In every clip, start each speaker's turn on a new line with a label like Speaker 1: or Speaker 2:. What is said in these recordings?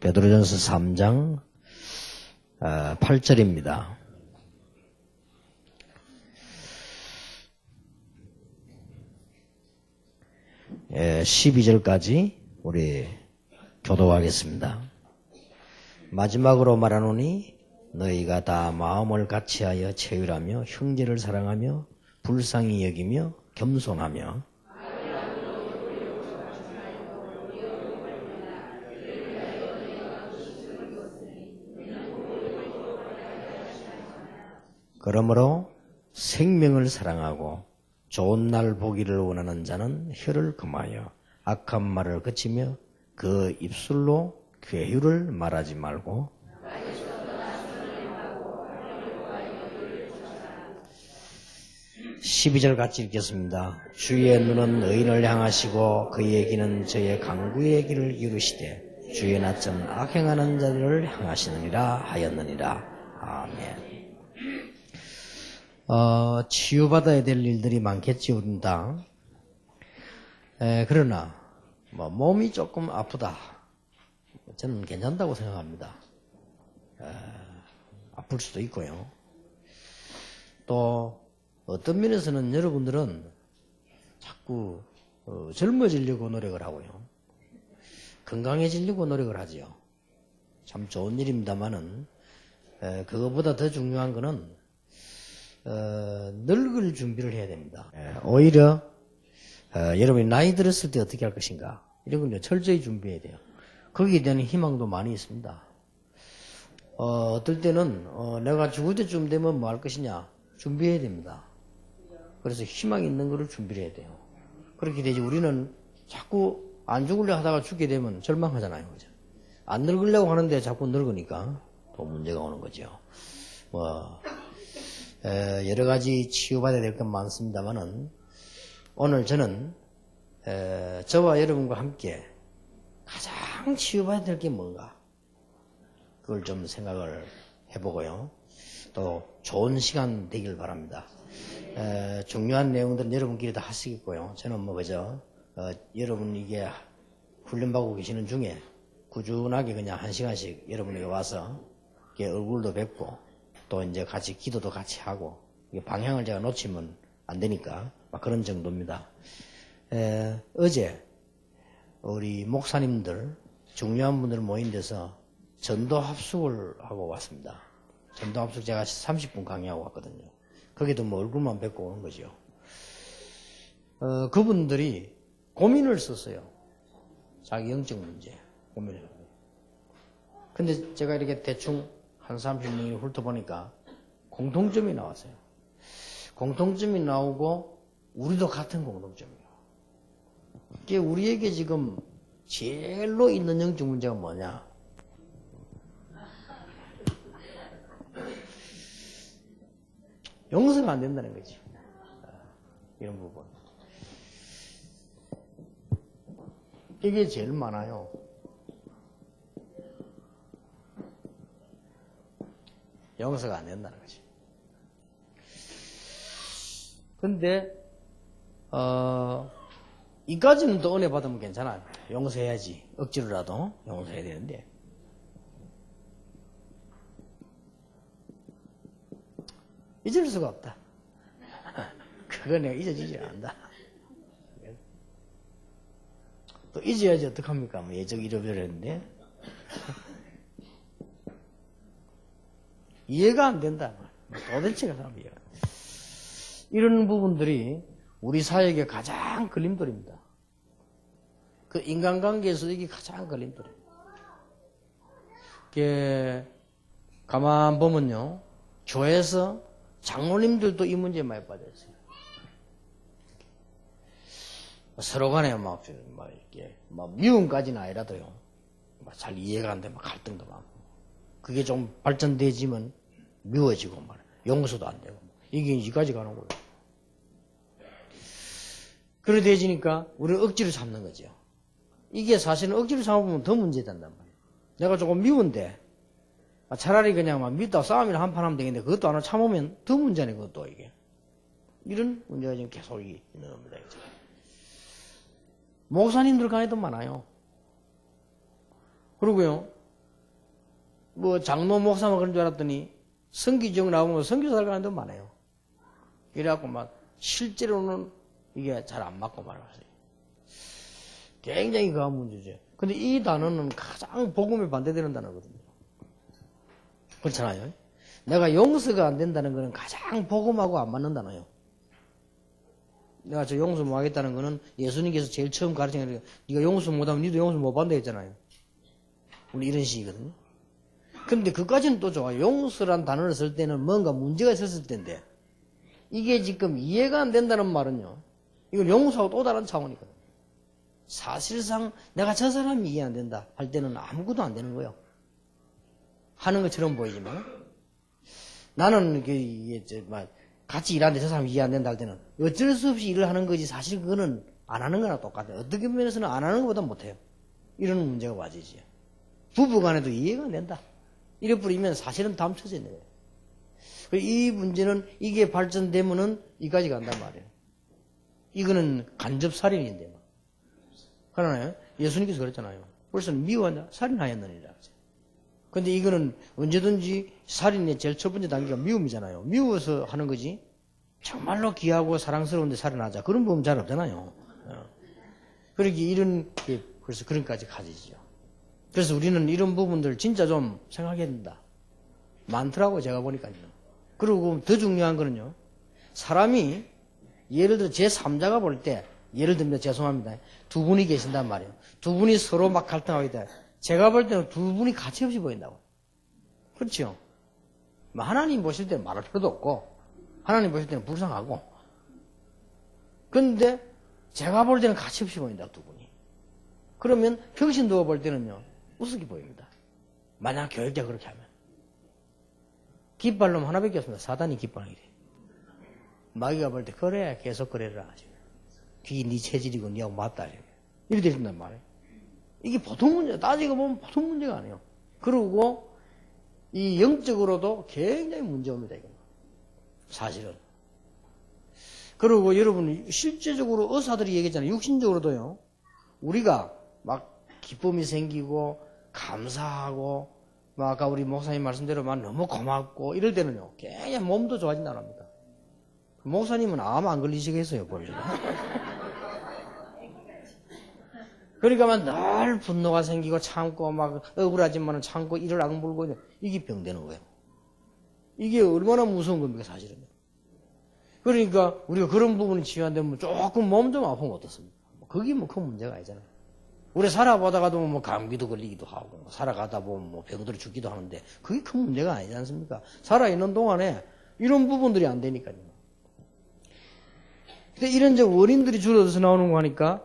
Speaker 1: 베드로전서 3장 8절입니다. 예, 12절까지 우리 교도하겠습니다. 마지막으로 말하노니 너희가 다 마음을 같이하여 체휼하며 형제를 사랑하며 불쌍히 여기며 겸손하며 그러므로 생명을 사랑하고 좋은 날 보기를 원하는 자는 혀를 금하여 악한 말을 그치며 그 입술로 괴유를 말하지 말고 12절 같이 읽겠습니다. 주의 눈은 의인을 향하시고 그의 귀는 저의 강구의 길을 기울이시되 주의 낯은 악행하는 자들을 향하시느니라 하였느니라. 아멘. 치유받아야 될 일들이 많겠지, 우린 다. 그러나, 몸이 조금 아프다. 저는 괜찮다고 생각합니다. 아플 수도 있고요. 또, 어떤 면에서는 여러분들은 자꾸 젊어지려고 노력을 하고요. 건강해지려고 노력을 하지요. 참 좋은 일입니다만은, 그것보다 더 중요한 거는 늙을 준비를 해야 됩니다. 오히려 여러분이 나이 들었을 때 어떻게 할 것인가 이런 걸 철저히 준비해야 돼요. 거기에 대한 희망도 많이 있습니다. 어떨 때는 내가 죽을 때쯤 되면 뭐 할 것이냐 준비해야 됩니다. 그래서 희망 있는 거를 준비를 해야 돼요. 그렇게 되지 우리는 자꾸 안 죽으려 하다가 죽게 되면 절망하잖아요. 그죠? 안 늙으려고 하는데 자꾸 늙으니까 또 문제가 오는 거죠. 여러 가지 치유받아야 될 건 많습니다만은 오늘 저는 저와 여러분과 함께 가장 치유받아야 될 게 뭔가 그걸 좀 생각을 해보고요. 또 좋은 시간 되길 바랍니다. 중요한 내용들은 여러분끼리 다 하시겠고요. 저는 그저 여러분 이게 훈련받고 계시는 중에 꾸준하게 그냥 1시간씩 여러분에게 와서 얼굴도 뵙고 또 이제 같이 기도도 같이 하고 방향을 제가 놓치면 안 되니까 그런 정도입니다. 어제 우리 목사님들 중요한 분들 모인 데서 전도 합숙을 하고 왔습니다. 전도 합숙 제가 30분 강의하고 왔거든요. 거기도 얼굴만 뵙고 오는 거죠. 그분들이 고민을 썼어요. 자기 영적 문제 고민을. 근데 제가 이렇게 대충 한 30명이 훑어보니까 공통점이 나왔어요. 공통점이 나오고 우리도 같은 공통점이에요. 이게 우리에게 지금 제일로 있는 영적 문제가 뭐냐? 용서가 안 된다는 거지. 이런 부분. 이게 제일 많아요. 용서가 안 된다는 거지. 근데, 이까지는 또 은혜 받으면 괜찮아요. 용서해야지. 억지로라도 용서해야 되는데. 잊을 수가 없다. 그거 내가 잊어지지 않는다. 또 잊어야지 어떡합니까? 예적 잃어버렸는데. 이해가 안 된다. 도대체가 사람 이해가 안 된다. 이런 부분들이 우리 사회의 가장 걸림돌입니다. 그 인간관계에서 이게 가장 걸림돌입니다. 가만 보면요. 교회에서 장로님들도 이 문제에 많이 빠져있어요. 서로 간에 이렇게 미움까지는 아니라도요. 잘 이해가 안 되면 갈등도 많고. 그게 좀 발전되지만 미워지고 용서도 안 되고 이게 이까지 가는 거예요. 그래 되지니까 우리는 억지로 참는 거죠. 이게 사실은 억지로 참아보면 더 문제된단 말이에요. 내가 조금 미운데 차라리 그냥 믿다 싸움이나 한판 하면 되겠는데 그것도 안 하고 참으면 더 문제네 그것도 이게. 이런 문제가 지금 계속 있는 겁니다. 목사님들 간에도 많아요. 그리고요 뭐 장로 목사만 그런 줄 알았더니 선기지역 나오면 선교사를 가는 데 많아요. 이래갖고 막 실제로는 이게 잘 안 맞고 말았어요. 굉장히 그한 문제죠. 근데 이 단어는 가장 복음에 반대되는 단어거든요. 그렇잖아요. 내가 용서가 안 된다는 거는 가장 복음하고 안 맞는 단어예요. 내가 저 용서 못 하겠다는 거는 예수님께서 제일 처음 가르친 게 네가 용서 못하면 니도 용서 못 받는다 했잖아요. 우리 이런 식이거든요. 근데 그까지는 또 좋아요. 용서란 단어를 쓸 때는 뭔가 문제가 있었을 텐데 이게 지금 이해가 안 된다는 말은요. 이건 용서하고 또 다른 차원이거든요. 사실상 내가 저 사람이 이해 안 된다 할 때는 아무것도 안 되는 거예요. 하는 것처럼 보이지만 나는 이게 같이 일하는데 저 사람이 이해 안 된다 할 때는 어쩔 수 없이 일을 하는 거지 사실 그거는 안 하는 거나 똑같아요. 어떻게 면에서는 안 하는 것보다 못해요. 이런 문제가 와지지. 부부 간에도 이해가 안 된다. 이래 버리면 사실은 담쳐져 있는 거예요. 이 문제는 이게 발전되면은 이까지 간단 말이에요. 이거는 간접살인인데 막. 그러나요? 예수님께서 그랬잖아요. 벌써 미워한다. 살인하였느니라. 근데 이거는 언제든지 살인의 제일 첫 번째 단계가 미움이잖아요. 미워서 하는 거지. 정말로 귀하고 사랑스러운데 살인하자. 그런 부분 잘 없잖아요. 그러기 이런 게 벌써 그런까지 가지죠. 그래서 우리는 이런 부분들 진짜 좀 생각해야 된다. 많더라고요. 제가 보니까요. 그리고 더 중요한 거는요. 사람이 예를 들어 제3자가 볼 때 예를 들면 죄송합니다. 두 분이 계신단 말이에요. 두 분이 서로 막 갈등하게 돼. 제가 볼 때는 두 분이 가치 없이 보인다고. 그렇죠? 하나님 보실 때는 말할 필요도 없고 하나님 보실 때는 불쌍하고 그런데 제가 볼 때는 가치 없이 보인다. 두 분이. 그러면 평신도가 볼 때는요. 우습게 보입니다. 만약 교육자 그렇게 하면. 깃발놈 하나밖에 없습니다. 사단이 깃발이래. 마귀가 볼 때 그래 계속 그래라. 그게 네 체질이고 네하고 맞다. 이렇게 된단 말이에요. 이게 보통 문제, 따지고 보면 보통 문제가 아니에요. 그리고 이 영적으로도 굉장히 문제입니다. 이거. 사실은. 그리고 여러분 실제적으로 의사들이 얘기했잖아요. 육신적으로도요. 우리가 막 기쁨이 생기고 감사하고 막 아까 우리 목사님 말씀대로 막 너무 고맙고 이럴 때는요. 굉장히 몸도 좋아진다고 합니다. 목사님은 암 안 걸리시겠어요, 벌써. 그러니까 막 늘 분노가 생기고 참고 막 억울하지만은 참고 이를 악물고 이게 병되는 거예요. 이게 얼마나 무서운 겁니까, 사실은. 그러니까 우리가 그런 부분이 치유한다면 조금 몸 좀 아프면 어떻습니까? 그게 뭐 큰 문제가 아니잖아요. 우리 살아보다가도 뭐 감기도 걸리기도 하고 살아가다 보면 뭐 병들어 죽기도 하는데 그게 큰 문제가 아니지 않습니까? 살아있는 동안에 이런 부분들이 안 되니까요. 근데 이런 이제 원인들이 줄어들어서 나오는 거 하니까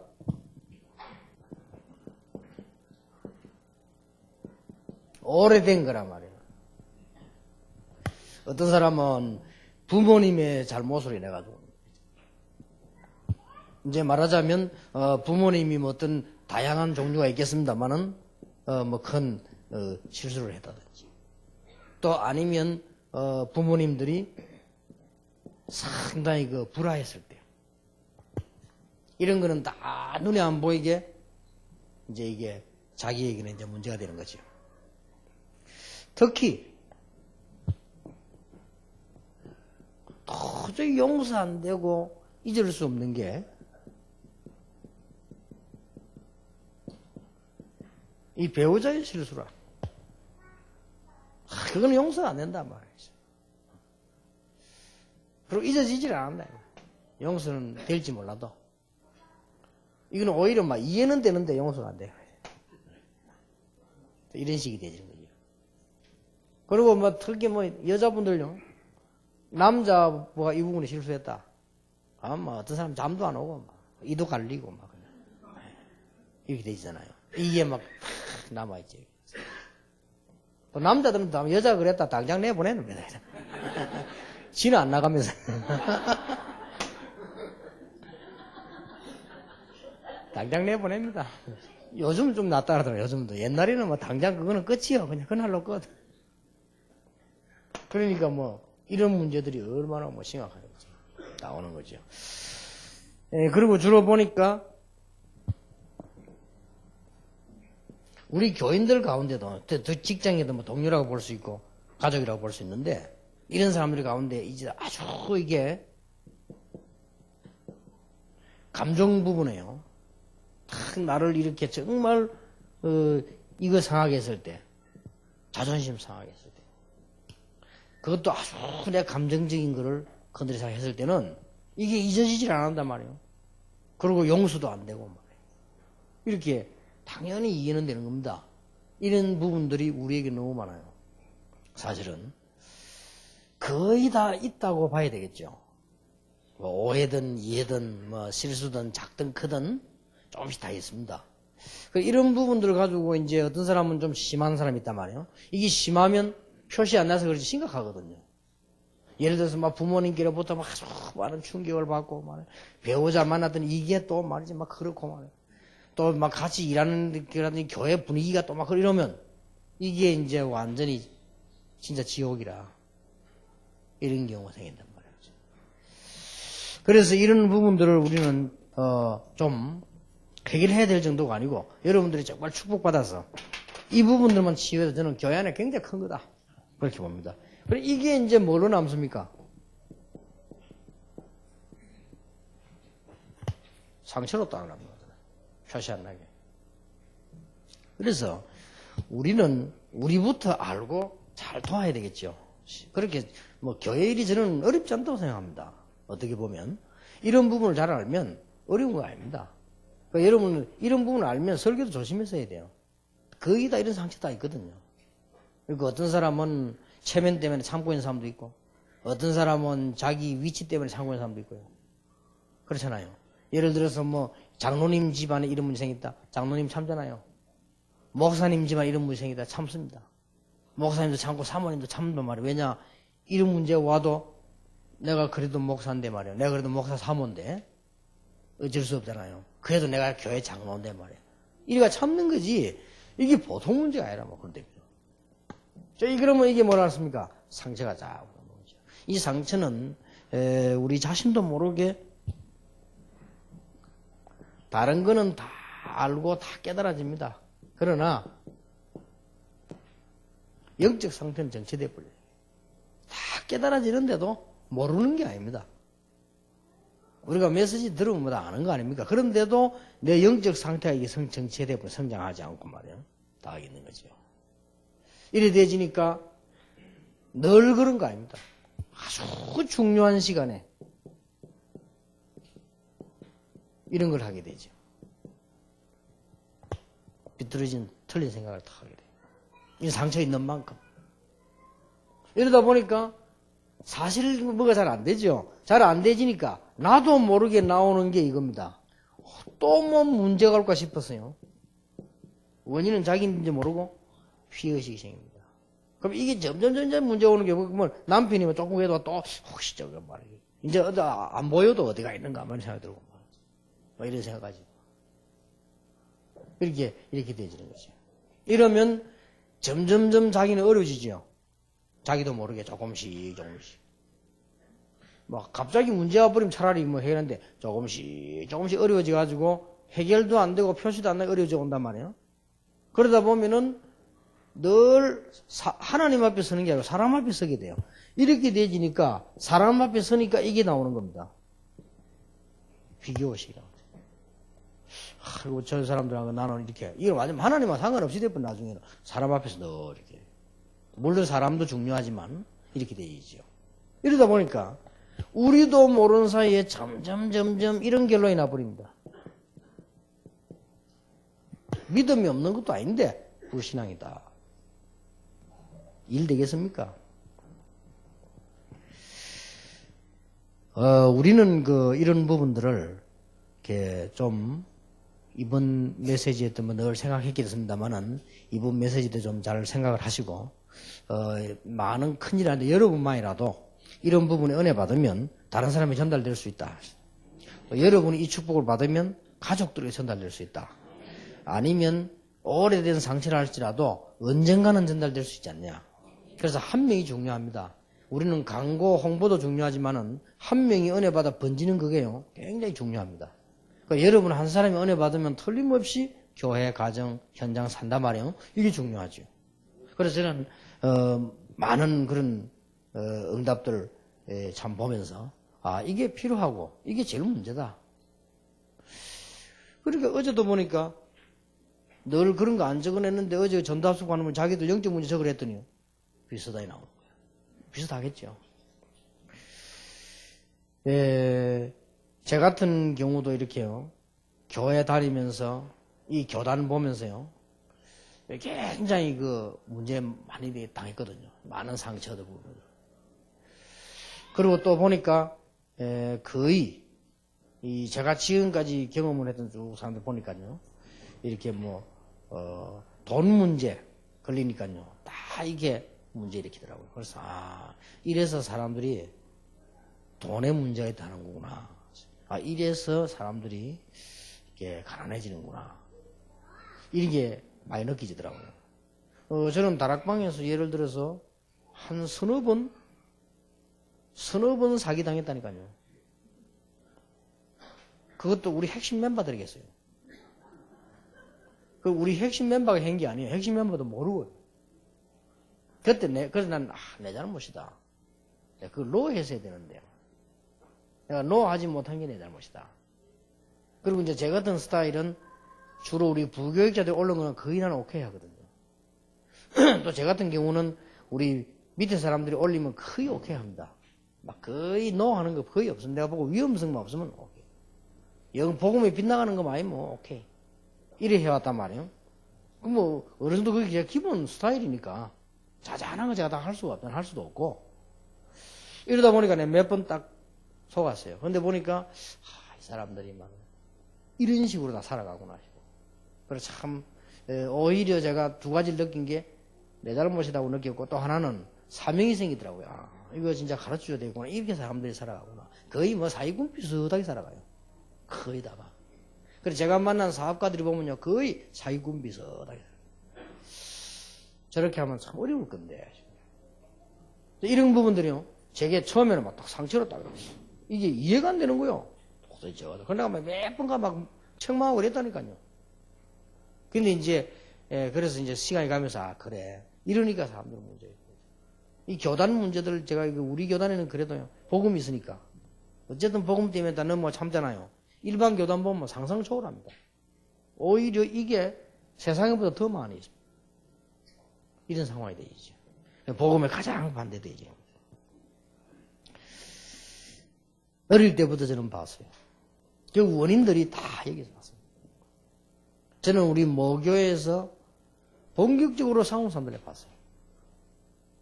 Speaker 1: 오래된 거란 말이에요. 어떤 사람은 부모님의 잘못으로 인해가지고 이제 말하자면 부모님이 뭐 어떤 다양한 종류가 있겠습니다만은 뭐 큰 실수를 했다든지 또 아니면 부모님들이 상당히 그 불화했을 때 이런 거는 다 눈에 안 보이게 이제 이게 자기에게는 이제 문제가 되는 거죠. 특히 도저히 용서 안 되고 잊을 수 없는 게 이 배우자의 실수라. 그건 용서가 안 된단 말이죠. 그리고 잊어지질 않는다. 용서는 될지 몰라도. 이거는 오히려 막 이해는 되는데 용서가 안 돼요. 이런 식이 되지는 거죠. 그리고 뭐 특히 뭐 여자분들요. 남자가 이 부분에 실수했다. 뭐 어떤 사람 잠도 안 오고 막 이도 갈리고 막 이렇게 되잖아요. 이게 막 남아있지. 남자들은 여자가 그랬다 당장 내보내는 겁니다. 지는 안 나가면서. 당장 내보냅니다. 요즘은 좀 낫다 하더라고요. 요즘도. 옛날에는 뭐 당장 그거는 끝이요. 그냥 그날로 끝. 그러니까 뭐 이런 문제들이 얼마나 뭐 심각하게 나오는 거죠. 그리고 주로 보니까 우리 교인들 가운데도, 직장에도 뭐 동료라고 볼 수 있고, 가족이라고 볼 수 있는데, 이런 사람들 가운데 이제 아주 이게, 감정 부분에요. 딱 나를 이렇게 정말, 이거 상하게 했을 때, 자존심 상하게 했을 때, 그것도 아주 내가 감정적인 거를 건드려서 했을 때는, 이게 잊어지질 않는단 말이에요. 그리고 용서도 안 되고 말이에요. 이렇게 당연히 이해는 되는 겁니다. 이런 부분들이 우리에게 너무 많아요. 사실은 거의 다 있다고 봐야 되겠죠. 뭐 오해든 이해든 뭐 실수든 작든 크든 조금씩 다 있습니다. 이런 부분들을 가지고 이제 어떤 사람은 좀 심한 사람이 있단 말이에요. 이게 심하면 표시 안 나서 그렇지 심각하거든요. 예를 들어서 막 부모님께로부터 막 아주 많은 충격을 받고 말이에요. 배우자 만났더니 이게 또 말이지 막 그렇고 말이에요. 또 막 같이 일하는 교회 분위기가 또 막 이러면 이게 이제 완전히 진짜 지옥이라 이런 경우가 생긴단 말이에요. 그래서 이런 부분들을 우리는 좀 해결해야 될 정도가 아니고 여러분들이 정말 축복받아서 이 부분들만 치유해서 저는 교회 안에 굉장히 큰 거다 그렇게 봅니다. 그리고 이게 이제 뭘로 남습니까? 상처로 따라갑니다. 표시 안 나게. 그래서 우리는 우리부터 알고 잘 도와야 되겠죠. 그렇게 뭐 교회 일이 저는 어렵지 않다고 생각합니다. 어떻게 보면 이런 부분을 잘 알면 어려운 거 아닙니다. 그러니까 여러분은 이런 부분을 알면 설교도 조심해서 해야 돼요. 거의 다 이런 상처 다 있거든요. 그리고 어떤 사람은 체면 때문에 참고 있는 사람도 있고 어떤 사람은 자기 위치 때문에 참고 있는 사람도 있고요. 그렇잖아요. 예를 들어서 뭐 장로님 집안에 이런 문제 생겼다. 장로님 참잖아요. 목사님 집안에 이런 문제 생겼다. 참습니다. 목사님도 참고 사모님도 참단 말이에요. 왜냐? 이런 문제가 와도 내가 그래도 목사인데 말이에요. 내가 그래도 목사 사모인데 어쩔 수 없잖아요. 그래도 내가 교회 장로인데 말이에요. 이리가 참는 거지 이게 보통 문제가 아니라 뭐 그런데 그러면 이게 뭐라 했습니까? 상처가 자고 이 상처는 우리 자신도 모르게 다른 거는 다 알고 다 깨달아집니다. 그러나 영적 상태는 정체돼 버려요. 다 깨달아지는데도 모르는 게 아닙니다. 우리가 메시지 들으면 다 아는 거 아닙니까? 그런데도 내 영적 상태가 이게 정체돼 버려 성장하지 않고 말이에요. 다 있는 거죠. 이래 되지니까 늘 그런 거 아닙니다. 아주 중요한 시간에 이런 걸 하게 되죠. 비뚤어진 틀린 생각을 다 하게 돼요. 이 상처 있는 만큼. 이러다 보니까 사실 뭐가 잘 안 되죠. 잘 안 되지니까 나도 모르게 나오는 게 이겁니다. 또 뭐 문제가 올까 싶었어요. 원인은 자기인지 모르고 피의식이 생깁니다. 그럼 이게 점점 문제 오는 게 뭐 남편이면 조금 해도 또 혹시 저거 말이야. 이제 안 보여도 어디가 있는가 하는 생각이 들고 뭐 이런 생각까지. 이렇게 되지는 거죠. 이러면 점점 자기는 어려워지죠. 자기도 모르게 조금씩. 뭐 갑자기 문제가 버리면 차라리 뭐 해결하는데 조금씩 어려워져가지고 해결도 안 되고 표시도 안 나게 어려워져 온단 말이에요. 그러다 보면은 늘 하나님 앞에 서는 게 아니고 사람 앞에 서게 돼요. 이렇게 되지니까 사람 앞에 서니까 이게 나오는 겁니다. 비교의식이라고. 그리고 저 사람들하고 나는 이렇게 이거 완전 하나님과 상관없이 될뿐 나중에는 사람 앞에서 늘 이렇게 물론 사람도 중요하지만 이렇게 되죠. 이러다 보니까 우리도 모르는 사이에 점점 이런 결론이 나버립니다. 믿음이 없는 것도 아닌데 불신앙이다. 일 되겠습니까? 우리는 이런 부분들을 이렇게 좀 이번 메시지에 늘 생각했기 때문에만은 이번 메시지도 좀 잘 생각을 하시고 많은 큰일 하는데 여러분만이라도 이런 부분에 은혜 받으면 다른 사람이 전달될 수 있다. 여러분이 이 축복을 받으면 가족들에게 전달될 수 있다. 아니면 오래된 상처를 할지라도 언젠가는 전달될 수 있지 않냐. 그래서 한 명이 중요합니다. 우리는 광고 홍보도 중요하지만은 한 명이 은혜 받아 번지는 그게요 굉장히 중요합니다. 그러니까 여러분 한 사람이 은혜 받으면 틀림없이 교회, 가정, 현장 산다 말이에요. 이게 중요하죠. 그래서 저는 많은 그런 응답들 참 보면서 이게 필요하고 이게 제일 문제다. 그러니까 어제도 보니까 늘 그런 거 안 적어냈는데 어제 전답수 관하면 자기들 영적 문제 적으랬더니 비슷하게 나오는 거예요. 비슷하겠죠. 제 같은 경우도 이렇게요. 교회 다니면서 이 교단 보면서요. 굉장히 그 문제 많이 당했거든요. 많은 상처도 보고. 그리고 또 보니까 거의 이 제가 지금까지 경험을 했던 쭉 사람들 보니까요. 이렇게 돈 문제 걸리니까요. 다 이게 문제 일으키더라고요. 그래서 이래서 사람들이 돈의 문제가 있다는 거구나. 이래서 사람들이 이렇게 가난해지는구나. 이런 게 많이 느껴지더라고요. 저는 다락방에서 예를 들어서 한 서너 번 사기당했다니까요. 그것도 우리 핵심 멤버들이겠어요. 그 우리 핵심 멤버가 한 게 아니에요. 핵심 멤버도 모르고. 그래서 난, 내 잘못이다. 그걸 노 했어야 되는데. 내가 노 하지 못한 게 내 잘못이다. 그리고 이제 제 같은 스타일은 주로 우리 부교육자들 올라온 거는 거의 나는 오케이 하거든요. 또 제 같은 경우는 우리 밑에 사람들이 올리면 거의 오케이 합니다. 막 거의 노 하는 거 거의 없습니다. 내가 보고 위험성만 없으면 오케이. 영 복음에 빗나가는 거 많이 오케이. 이래 해왔단 말이에요. 그럼 어느 정도 그게 제 기본 스타일이니까 자잘한 거 제가 다 할 수가 없잖아. 할 수도 없고. 이러다 보니까 내가 몇 번 딱 속았어요. 근데 보니까 이 사람들이 막 이런 식으로 다 살아가구나. 그래서 참 오히려 제가 두 가지를 느낀 게 내 잘못이라고 느꼈고 또 하나는 사명이 생기더라고요. 이거 진짜 가르쳐줘야 되구나. 이렇게 사람들이 살아가구나. 거의 사기꾼 비슷하게 살아가요. 거의 다가. 그래서 제가 만난 사업가들이 보면요. 거의 사기꾼 비슷하게. 저렇게 하면 참 어려울 건데. 이런 부분들이요. 제게 처음에는 막 딱 상처로 딱 이게 이해가 안 되는 거요. 도대체 그러다가 몇 번가 막 책망하고 그랬다니까요. 근데 이제 그래서 이제 시간이 가면서 그래. 이러니까 사람들은 문제예요. 이 교단 문제들 제가 우리 교단에는 그래도요. 복음이 있으니까. 어쨌든 복음 때문에 다 너무 참잖아요. 일반 교단 보면 상상 초월합니다. 오히려 이게 세상에보다 더 많이 있습니다. 이런 상황이 되죠. 복음에 가장 반대되죠. 어릴 때부터 저는 봤어요. 그 원인들이 다 여기서 왔습니다. 저는 우리 모교에서 본격적으로 상호 사람들을 봤어요.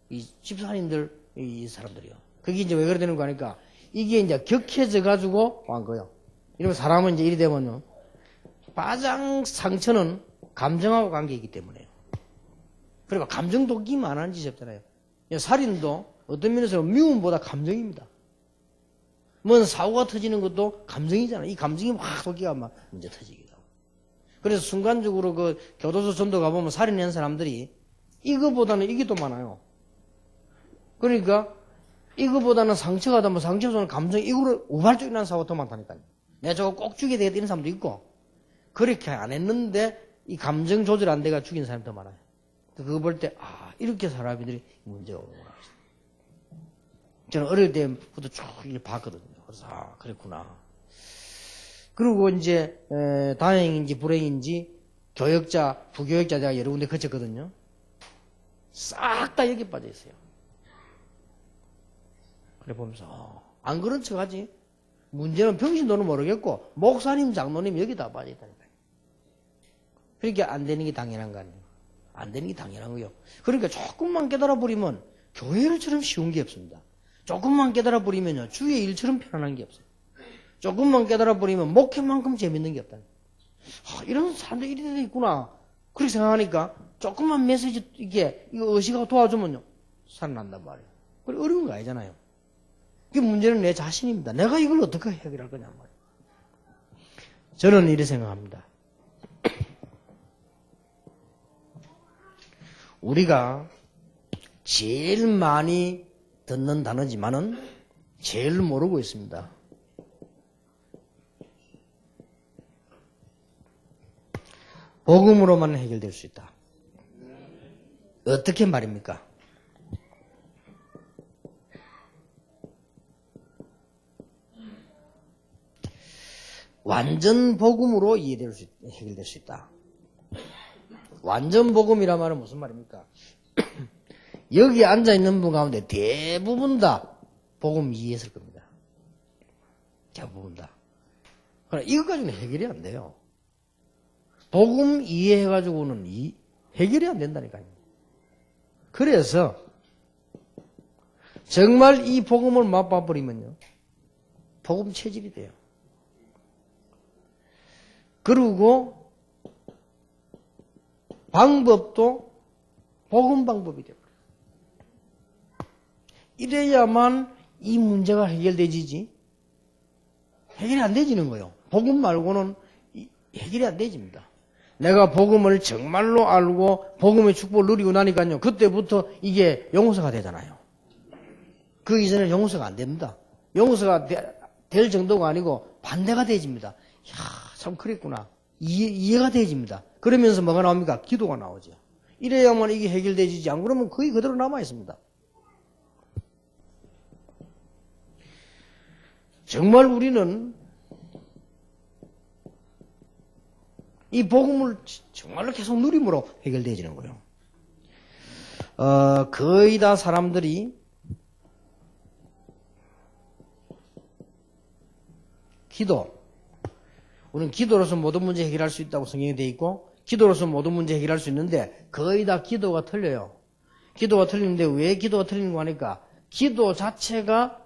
Speaker 1: 이 집사님들, 이 사람들이요. 그게 이제 왜 그래 되는 거 아니까 이게 이제 격해져 가지고 한 거예요. 이러면 사람은 이제 이리 되면요. 가장 상처는 감정하고 관계이기 때문에요. 그리고 감정 돕기만 안 하는 짓이 없잖아요. 살인도 어떤 면에서 미움보다 감정입니다. 뭔 사고가 터지는 것도 감정이잖아요. 이 감정이 막 쏟기가 막 문제 터지기도 하고. 그래서 순간적으로 그 교도소 전도 가보면 살인한 사람들이 이거보다는 이게 더 많아요. 그러니까 이거보다는 상처가 더 상처에서는 감정이 이거로 우발적인 난 사고가 더 많다니까요. 내가 저거 꼭 죽여야 되겠다 이런 사람도 있고 그렇게 안 했는데 이 감정 조절 안 돼가 죽인 사람이 더 많아요. 그거 볼 때 이렇게 사람들이 문제가 오는구나. 저는 어릴 때부터 쭉 봤거든요. 그래서 그랬구나. 그리고 이제 다행인지 불행인지 교역자, 부교역자 제가 여러 군데 거쳤거든요. 싹 다 여기 빠져 있어요. 그래 보면서 안 그런 척하지. 문제는 병신도는 모르겠고 목사님, 장로님 여기 다 빠져 있다니까요. 그러니까 안 되는 게 당연한 거 아니에요. 안 되는 게 당연한 거예요. 그러니까 조금만 깨달아 버리면 교회를처럼 쉬운 게 없습니다. 조금만 깨달아 버리면요 주의 일처럼 편안한 게 없어요. 조금만 깨달아 버리면 목회만큼 재밌는 게 없다. 이런 사람들이 이래 있구나. 그렇게 생각하니까 조금만 메시지 이거 의식하고 도와주면요 살아난단 말이에요. 그래 어려운 거 아니잖아요. 그 문제는 내 자신입니다. 내가 이걸 어떻게 해결할 거냐 말이에요. 저는 이렇게 생각합니다. 우리가 제일 많이 듣는 단어지만은 제일 모르고 있습니다. 복음으로만 해결될 수 있다. 어떻게 말입니까? 완전 복음으로 해결될 수 있다. 완전 복음이란 말은 무슨 말입니까? 여기 앉아있는 분 가운데 대부분 다 복음 이해했을 겁니다. 대부분 다. 그러나 이것까지는 해결이 안 돼요. 복음 이해해가지고는 해결이 안 된다니까요. 그래서 정말 이 복음을 맛봐버리면요. 복음 체질이 돼요. 그리고 방법도 복음 방법이 되어버려요. 이래야만 이 문제가 해결되지지 해결이 안 되지는 거예요. 복음 말고는 해결이 안 되집니다. 내가 복음을 정말로 알고 복음의 축복을 누리고 나니까요. 그때부터 이게 용서가 되잖아요. 그 이전에 용서가 안 됩니다. 용서가 될 정도가 아니고 반대가 되집니다. 이야, 참 그랬구나. 이해가 되집니다. 그러면서 뭐가 나옵니까? 기도가 나오죠. 이래야만 이게 해결되지 안 그러면 거의 그대로 남아 있습니다. 정말 우리는 이 복음을 정말로 계속 누림으로 해결되어지는 거예요. 거의 다 사람들이 우리는 기도로서 모든 문제 해결할 수 있다고 성경에 되어 있고 기도로서 모든 문제 해결할 수 있는데 거의 다 기도가 틀려요. 기도가 틀리는데 왜 기도가 틀리는 거 하니까 기도 자체가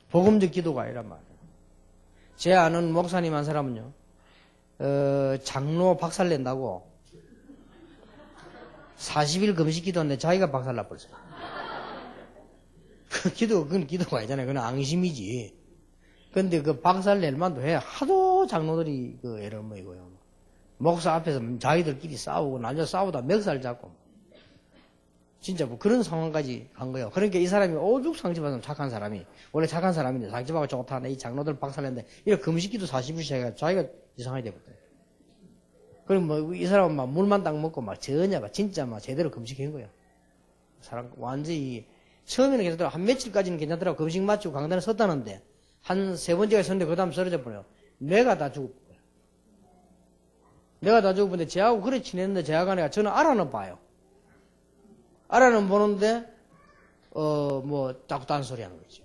Speaker 1: 복음적 기도가 아니란 말이에요. 제 아는 목사님 한 사람은요, 장로 박살 낸다고 40일 금식 기도했는데 자기가 박살 나버렸어요. 그건 기도가 아니잖아요. 그건 앙심이지. 근데 그 박살 낼 만도 해. 하도 장로들이 그 애를 먹이고요. 목사 앞에서 자기들끼리 싸우고 남자 싸우다 멱살 잡고. 진짜 뭐 그런 상황까지 간 거예요. 그러니까 이 사람이 오죽 상처받은 착한 사람이, 원래 착한 사람인데 상처받고 좋다네, 이 장로들 박살냈는데, 이렇게 금식기도 40일씩 해가 자기가 이상하게 되거든. 그럼 뭐 이 사람은 막 물만 딱 먹고 막 전혀 막 진짜 막 제대로 금식한 거예요. 사람 완전히 처음에는 괜찮더라고. 한 며칠까지는 괜찮더라고. 금식 마치고 강단에 섰다는데 한 3번째가 섰는데 그 다음 쓰러져 버려요. 내가 다 죽을 거예요. 내가 다 죽을 건데 쟤하고 그래 지냈는데 쟤하고 내가 저는 알아는 봐요. 알아는 보는데 뭐 자꾸 딴소리 하는 거죠.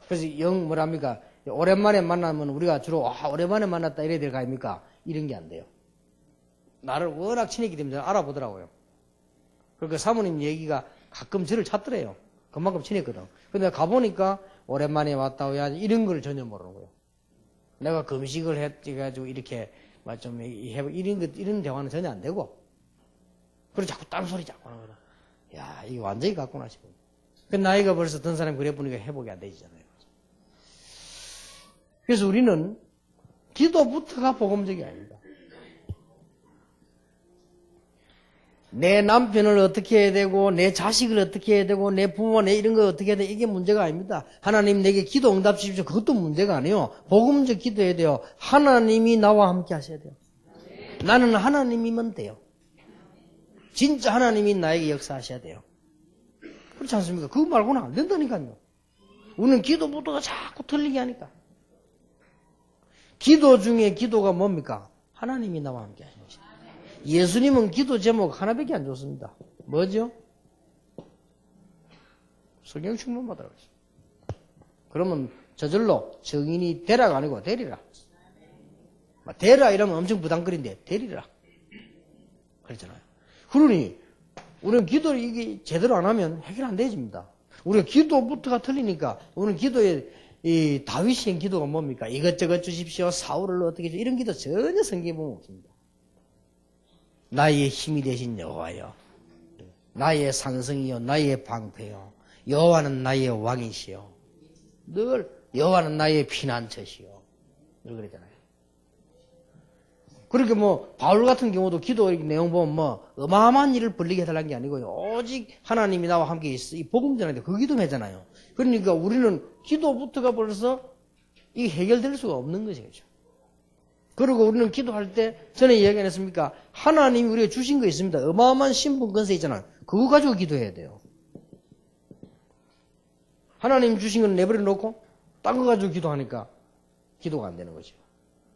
Speaker 1: 그래서 뭐랍니까, 오랜만에 만나면 우리가 주로 오랜만에 만났다 이래야 될 거 아닙니까? 이런 게 안 돼요. 나를 워낙 친했기 때문에 알아보더라고요. 그러니까 사모님 얘기가 가끔 저를 찾더래요. 그만큼 친했거든. 근데 가보니까 오랜만에 왔다 이런 걸 전혀 모르는 거예요. 내가 금식을 해가지고 이렇게 좀 이런 대화는 전혀 안 되고, 그리고 자꾸 딴소리 자꾸 하는 거다. 야, 이거 완전히 갔구나 싶어요. 그 나이가 벌써 든 사람이 그래 보니까 회복이 안 되잖아요. 그래서 우리는 기도부터가 복음적이 아닙니다. 내 남편을 어떻게 해야 되고, 내 자식을 어떻게 해야 되고, 내 부모, 내 이런 거 어떻게 해야 돼, 이게 문제가 아닙니다. 하나님 내게 기도 응답 주십시오. 그것도 문제가 아니에요. 복음적 기도해야 돼요. 하나님이 나와 함께 하셔야 돼요. 나는 하나님이면 돼요. 진짜 하나님이 나에게 역사하셔야 돼요. 그렇지 않습니까? 그거 말고는 안 된다니까요. 우리는 기도부터가 자꾸 틀리게 하니까. 기도 중에 기도가 뭡니까? 하나님이 나와 함께 하시는 것이다. 예수님은 기도 제목 하나밖에 안 줬습니다. 뭐죠? 성경 충만 받으라고 했어요. 그러면 저절로 정인이 되라가 아니고 되리라. 되라 이러면 엄청 부담거린데 되리라. 그랬잖아요. 그러니 우리는 기도를 이게 제대로 안 하면 해결 안 되집니다. 우리가 기도부터가 틀리니까 우리는 기도에 이 다윗의 기도가 뭡니까? 이것저것 주십시오. 사울을 어떻게 이런 기도 전혀 성경에 보면 없습니다. 나의 힘이 되신 여호와여, 나의 산성이요, 나의 방패요, 여호와는 나의 왕이시요, 늘 여호와는 나의 피난처시요, 늘 그러잖아요. 그렇게 뭐 바울 같은 경우도 기도 내용 보면 뭐 어마어마한 일을 벌리게 해달라는 게 아니고요. 오직 하나님이 나와 함께 있어 이 복음 전하는데 그 기도하잖아요. 그러니까 우리는 기도부터가 벌써 이게 해결될 수가 없는 거죠. 그렇죠? 그리고 우리는 기도할 때 전에 이야기 안 했습니까? 하나님이 우리가 주신 거 있습니다. 어마어마한 신분 권세 있잖아요. 그거 가지고 기도해야 돼요. 하나님 주신 건 내버려 놓고 딴 거 가지고 기도하니까 기도가 안 되는 거죠.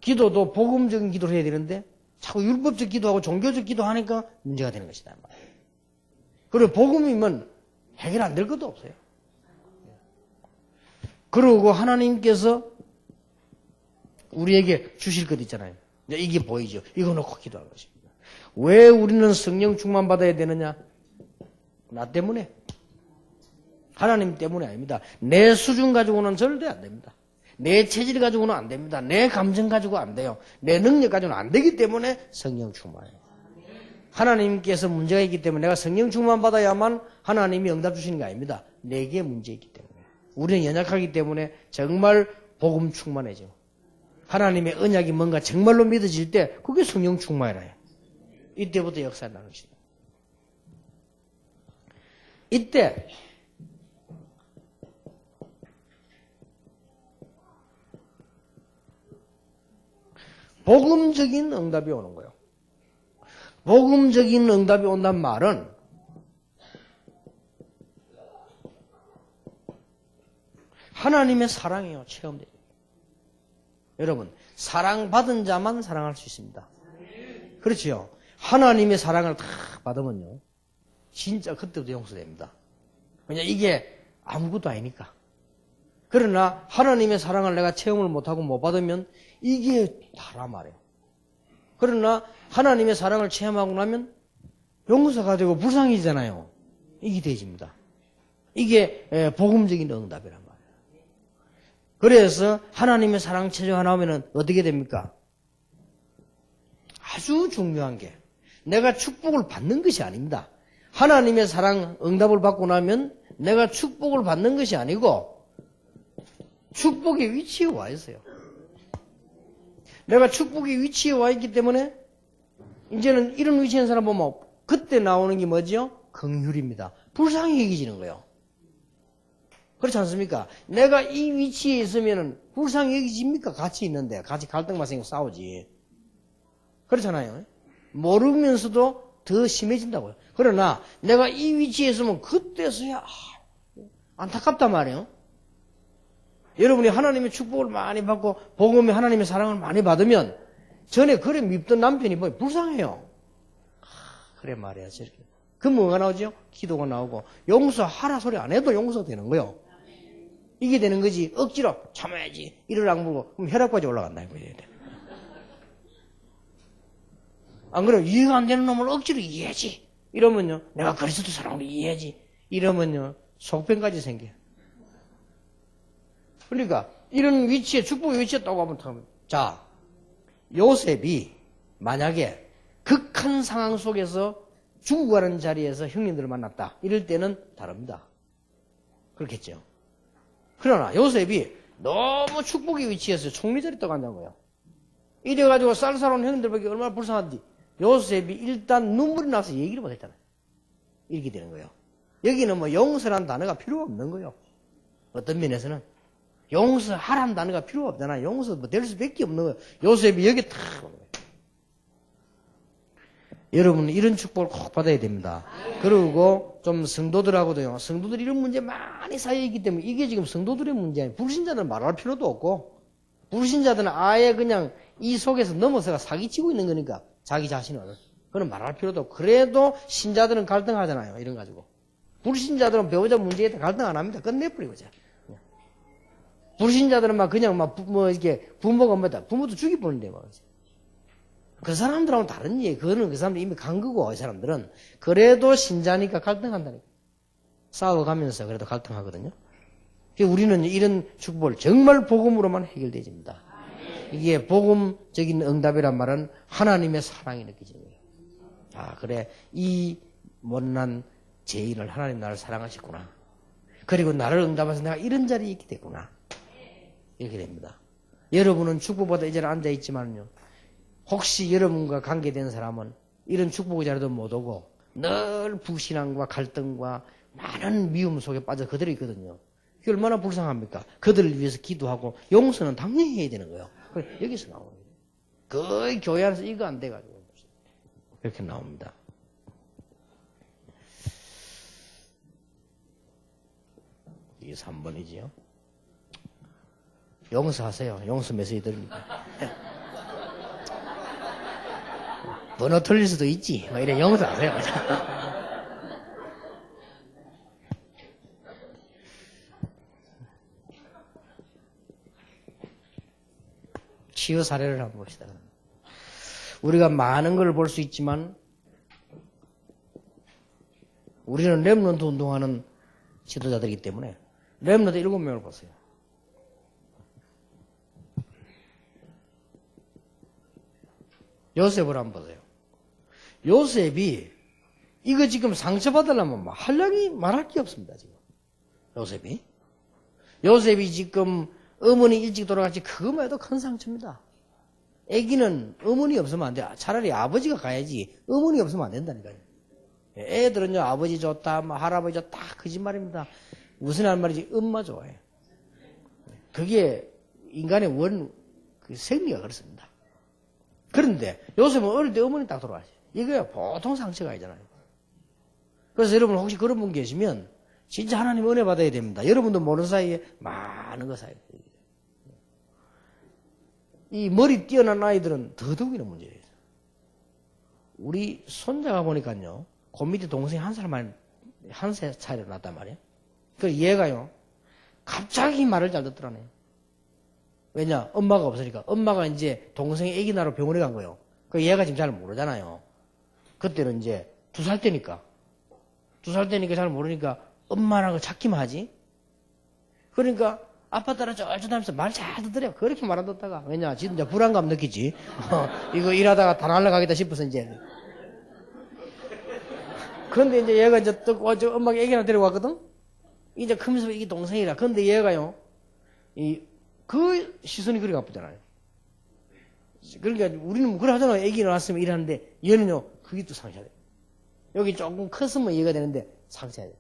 Speaker 1: 기도도 복음적인 기도를 해야 되는데 자꾸 율법적 기도하고 종교적 기도하니까 문제가 되는 것이다. 그리고 복음이면 해결 안 될 것도 없어요. 그리고 하나님께서 우리에게 주실 것 있잖아요. 이게 보이죠. 이거 놓고 기도하는 것입니다. 왜 우리는 성령 충만 받아야 되느냐? 나 때문에. 하나님 때문에 아닙니다. 내 수준 가지고는 절대 안 됩니다. 내 체질 가지고는 안 됩니다. 내 감정 가지고 안 돼요. 내 능력 가지고는 안 되기 때문에 성령 충만이에요. 하나님께서 문제가 있기 때문에 내가 성령 충만 받아야만 하나님이 응답 주시는 게 아닙니다. 내게 문제 있기 때문에. 우리는 연약하기 때문에 정말 복음 충만해져. 하나님의 언약이 뭔가 정말로 믿어질 때 그게 성령 충만이라요. 이때부터 역사가 나는 것이다. 이때 복음적인 응답이 오는 거예요. 복음적인 응답이 온단 말은 하나님의 사랑이에요. 체험돼요. 여러분, 사랑받은 자만 사랑할 수 있습니다. 그렇지요. 하나님의 사랑을 다 받으면요. 진짜 그때부터 용서됩니다. 왜냐 이게 아무것도 아니니까. 그러나 하나님의 사랑을 내가 체험을 못하고 못 받으면 이게 다란 말이에요. 그러나 하나님의 사랑을 체험하고 나면 용서가 되고 불쌍해지잖아요. 이게 되집니다. 이게 복음적인 응답이란 말이에요. 그래서 하나님의 사랑 체험하고 나오면 어떻게 됩니까? 아주 중요한 게 내가 축복을 받는 것이 아닙니다. 하나님의 사랑 응답을 받고 나면 내가 축복을 받는 것이 아니고 축복의 위치에 와 있어요. 내가 축복의 위치에 와 있기 때문에 이제는 이런 위치에 있는 사람 보면 그때 나오는 게 뭐죠? 긍휼입니다. 불쌍히 여기지는 거예요. 그렇지 않습니까? 내가 이 위치에 있으면 불쌍히 여기집니까? 같이 있는데 같이 갈등만 생기고 싸우지. 그렇잖아요. 모르면서도 더 심해진다고요. 그러나 내가 이 위치에 있으면 그때서야 안타깝단 말이에요. 여러분이 하나님의 축복을 많이 받고 복음의 하나님의 사랑을 많이 받으면 전에 그래 밉던 남편이 뭐 불쌍해요. 그래 말이야 저렇게. 그럼 뭐가 나오죠? 기도가 나오고 용서하라 소리 안 해도 용서되는 거예요. 이게 되는 거지. 억지로 참아야지. 이를 악물고 그럼 혈압까지 올라간다 이거예요. 안 그래요? 이해가 안 되는 놈을 억지로 이해하지. 이러면요. 내가 그리스도 사랑으로 이해하지. 이러면요. 속편까지 생겨요. 그러니까 이런 위치에 축복의 위치에 따고 하면 자 요셉이 만약에 극한 상황 속에서 죽어가는 자리에서 형님들을 만났다. 이럴 때는 다릅니다. 그렇겠죠. 그러나 요셉이 너무 축복의 위치에서 총리 자리에 떠고 앉은 거예요. 이래가지고 쌀쌀한 형님들에게 얼마나 불쌍한지 요셉이 일단 눈물이 나서 얘기를 못했잖아요. 이렇게 되는 거예요. 여기는 뭐 용서라는 단어가 필요 없는 거예요. 어떤 면에서는 용서하라는 단어가 필요 없잖아요. 용서 뭐 될 수밖에 없는 거예요. 요셉이 여기 탁 오는 거예요. 여러분은 이런 축복을 꼭 받아야 됩니다. 그리고 좀 성도들하고도요. 성도들이 이런 문제 많이 쌓여있기 때문에 이게 지금 성도들의 문제 아니에요. 불신자들은 말할 필요도 없고 불신자들은 아예 그냥 이 속에서 넘어서가 사기치고 있는 거니까 자기 자신을. 그건 말할 필요도 없고 그래도 신자들은 갈등하잖아요. 이런 가지고. 불신자들은 배우자 문제에 대해 갈등 안 합니다. 끝내버리고자. 불신자들은 막 그냥 뭐 이렇게 부모가 뭐다. 부모도 죽이보는데 막. 그 사람들하고는 다른 얘기. 그거는 그 사람들 이미 간 거고, 이 사람들은. 그래도 신자니까 갈등한다니까. 싸워가면서 그래도 갈등하거든요. 우리는 이런 축복을 정말 복음으로만 해결되집니다. 이게 복음적인 응답이란 말은 하나님의 사랑이 느껴지는 거예요. 아, 그래. 이 못난 죄인을 하나님 나를 사랑하셨구나. 그리고 나를 응답해서 내가 이런 자리에 있게 됐구나. 이렇게 됩니다. 여러분은 축복받아 이제는 앉아있지만요. 혹시 여러분과 관계된 사람은 이런 축복의 자리도 못 오고 늘 불신앙과 갈등과 많은 미움 속에 빠져 그들이 있거든요. 그게 얼마나 불쌍합니까? 그들을 위해서 기도하고 용서는 당연히 해야 되는 거예요. 여기서 나옵니다. 거의 교회 안에서 이거 안 돼가지고 이렇게 나옵니다. 이게 3번이지요. 용서하세요. 용서 메시지 드립니다. 번호 틀릴 수도 있지. 막 이래 용서하세요. 치유 사례를 한번 봅시다. 우리가 많은 걸 볼 수 있지만 우리는 렘넌트 운동하는 지도자들이기 때문에 렘넌트 7명을 보세요. 요셉을 한번 보세요. 요셉이 이거 지금 상처받으려면 한량이 말할 게 없습니다. 지금 요셉이 지금 어머니 일찍 돌아갔지 그것만 해도 큰 상처입니다. 아기는 어머니 없으면 안 돼. 차라리 아버지가 가야지 어머니 없으면 안 된다니까요. 애들은요 아버지 좋다 할아버지 좋다 거짓말입니다. 무슨 할 말이지 엄마 좋아해. 그게 인간의 그 생리가 그렇습니다. 그런데 요셉은 어릴 때 어머니 딱 돌아가시. 이거야 보통 상처가 아니잖아요. 그래서 여러분 혹시 그런 분 계시면 진짜 하나님 은혜 받아야 됩니다. 여러분도 모르는 사이에 많은 거 사야 돼요. 이 머리 뛰어난 아이들은 더더욱이나 문제예요. 우리 손자가 보니까요, 그 밑에 동생이 한 살 차이로 났단 말이에요. 그래서 얘가요, 갑자기 말을 잘 듣더라네요. 왜냐? 엄마가 없으니까. 엄마가 이제 동생이 아기 낳으러 병원에 간 거예요. 그 얘가 지금 잘 모르잖아요. 그때는 이제 2살 때니까. 2살 때니까 잘 모르니까 엄마라고 찾기만 하지. 그러니까 아빠 따라 쩔쩔하면서 말 잘 듣더래요. 그렇게 말 안 듣다가. 왜냐? 지금 이제 불안감 느끼지. 이거 일하다가 다 날라가겠다 싶어서 이제. 그런데 이제 얘가 이제 또 엄마가 애기나 데려왔거든? 이제 크면서 이게 동생이라. 그런데 얘가요, 그 시선이 그리 아프잖아요. 그러니까 우리는 그래 하잖아요. 애기 낳았으면 일하는데 얘는요, 그게 또 상처돼요. 여기 조금 컸으면 이해가 되는데 상처돼요.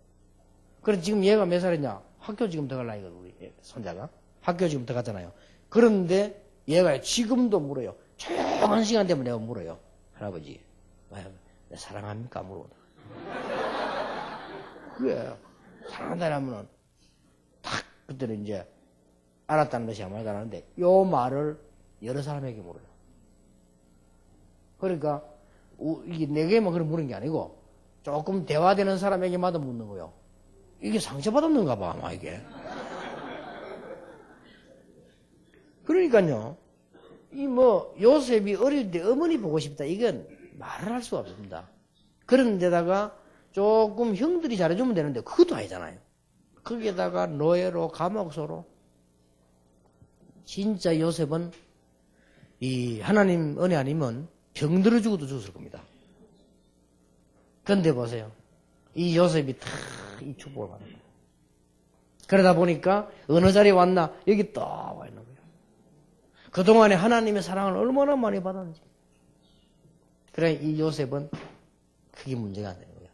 Speaker 1: 그래서 지금 얘가 몇 살이냐? 학교 지금 들어갈 나이거든, 우리 손자가. 학교 지금 들어갔잖아요. 그런데 얘가 지금도 물어요. 조용한 시간 되면 내가 물어요. 할아버지, 내 사랑합니까? 물어보다. 그래. 사랑한다 하면은 탁 그때는 이제 알았다는 듯이 아무 말도 안 하는데 요 말을 여러 사람에게 물어요. 그러니까 이게 내게만 그런 물은 게 아니고 조금 대화되는 사람에게마다 묻는 거예요. 이게 상처받았는가 봐, 아마 이게. 그러니까요, 요셉이 어릴 때 어머니 보고 싶다, 이건 말을 할 수가 없습니다. 그런데다가 조금 형들이 잘해주면 되는데, 그것도 아니잖아요. 거기에다가 노예로, 감옥소로. 진짜 요셉은, 하나님 은혜 아니면 병들어 죽어도 죽었을 겁니다. 그런데 보세요. 이 요셉이 다 이 축복을 받는 거예요. 그러다 보니까 어느 자리에 왔나 여기 또 와 있는 거예요. 그동안에 하나님의 사랑을 얼마나 많이 받았는지. 그래 이 요셉은 그게 문제가 안 되는 거예요.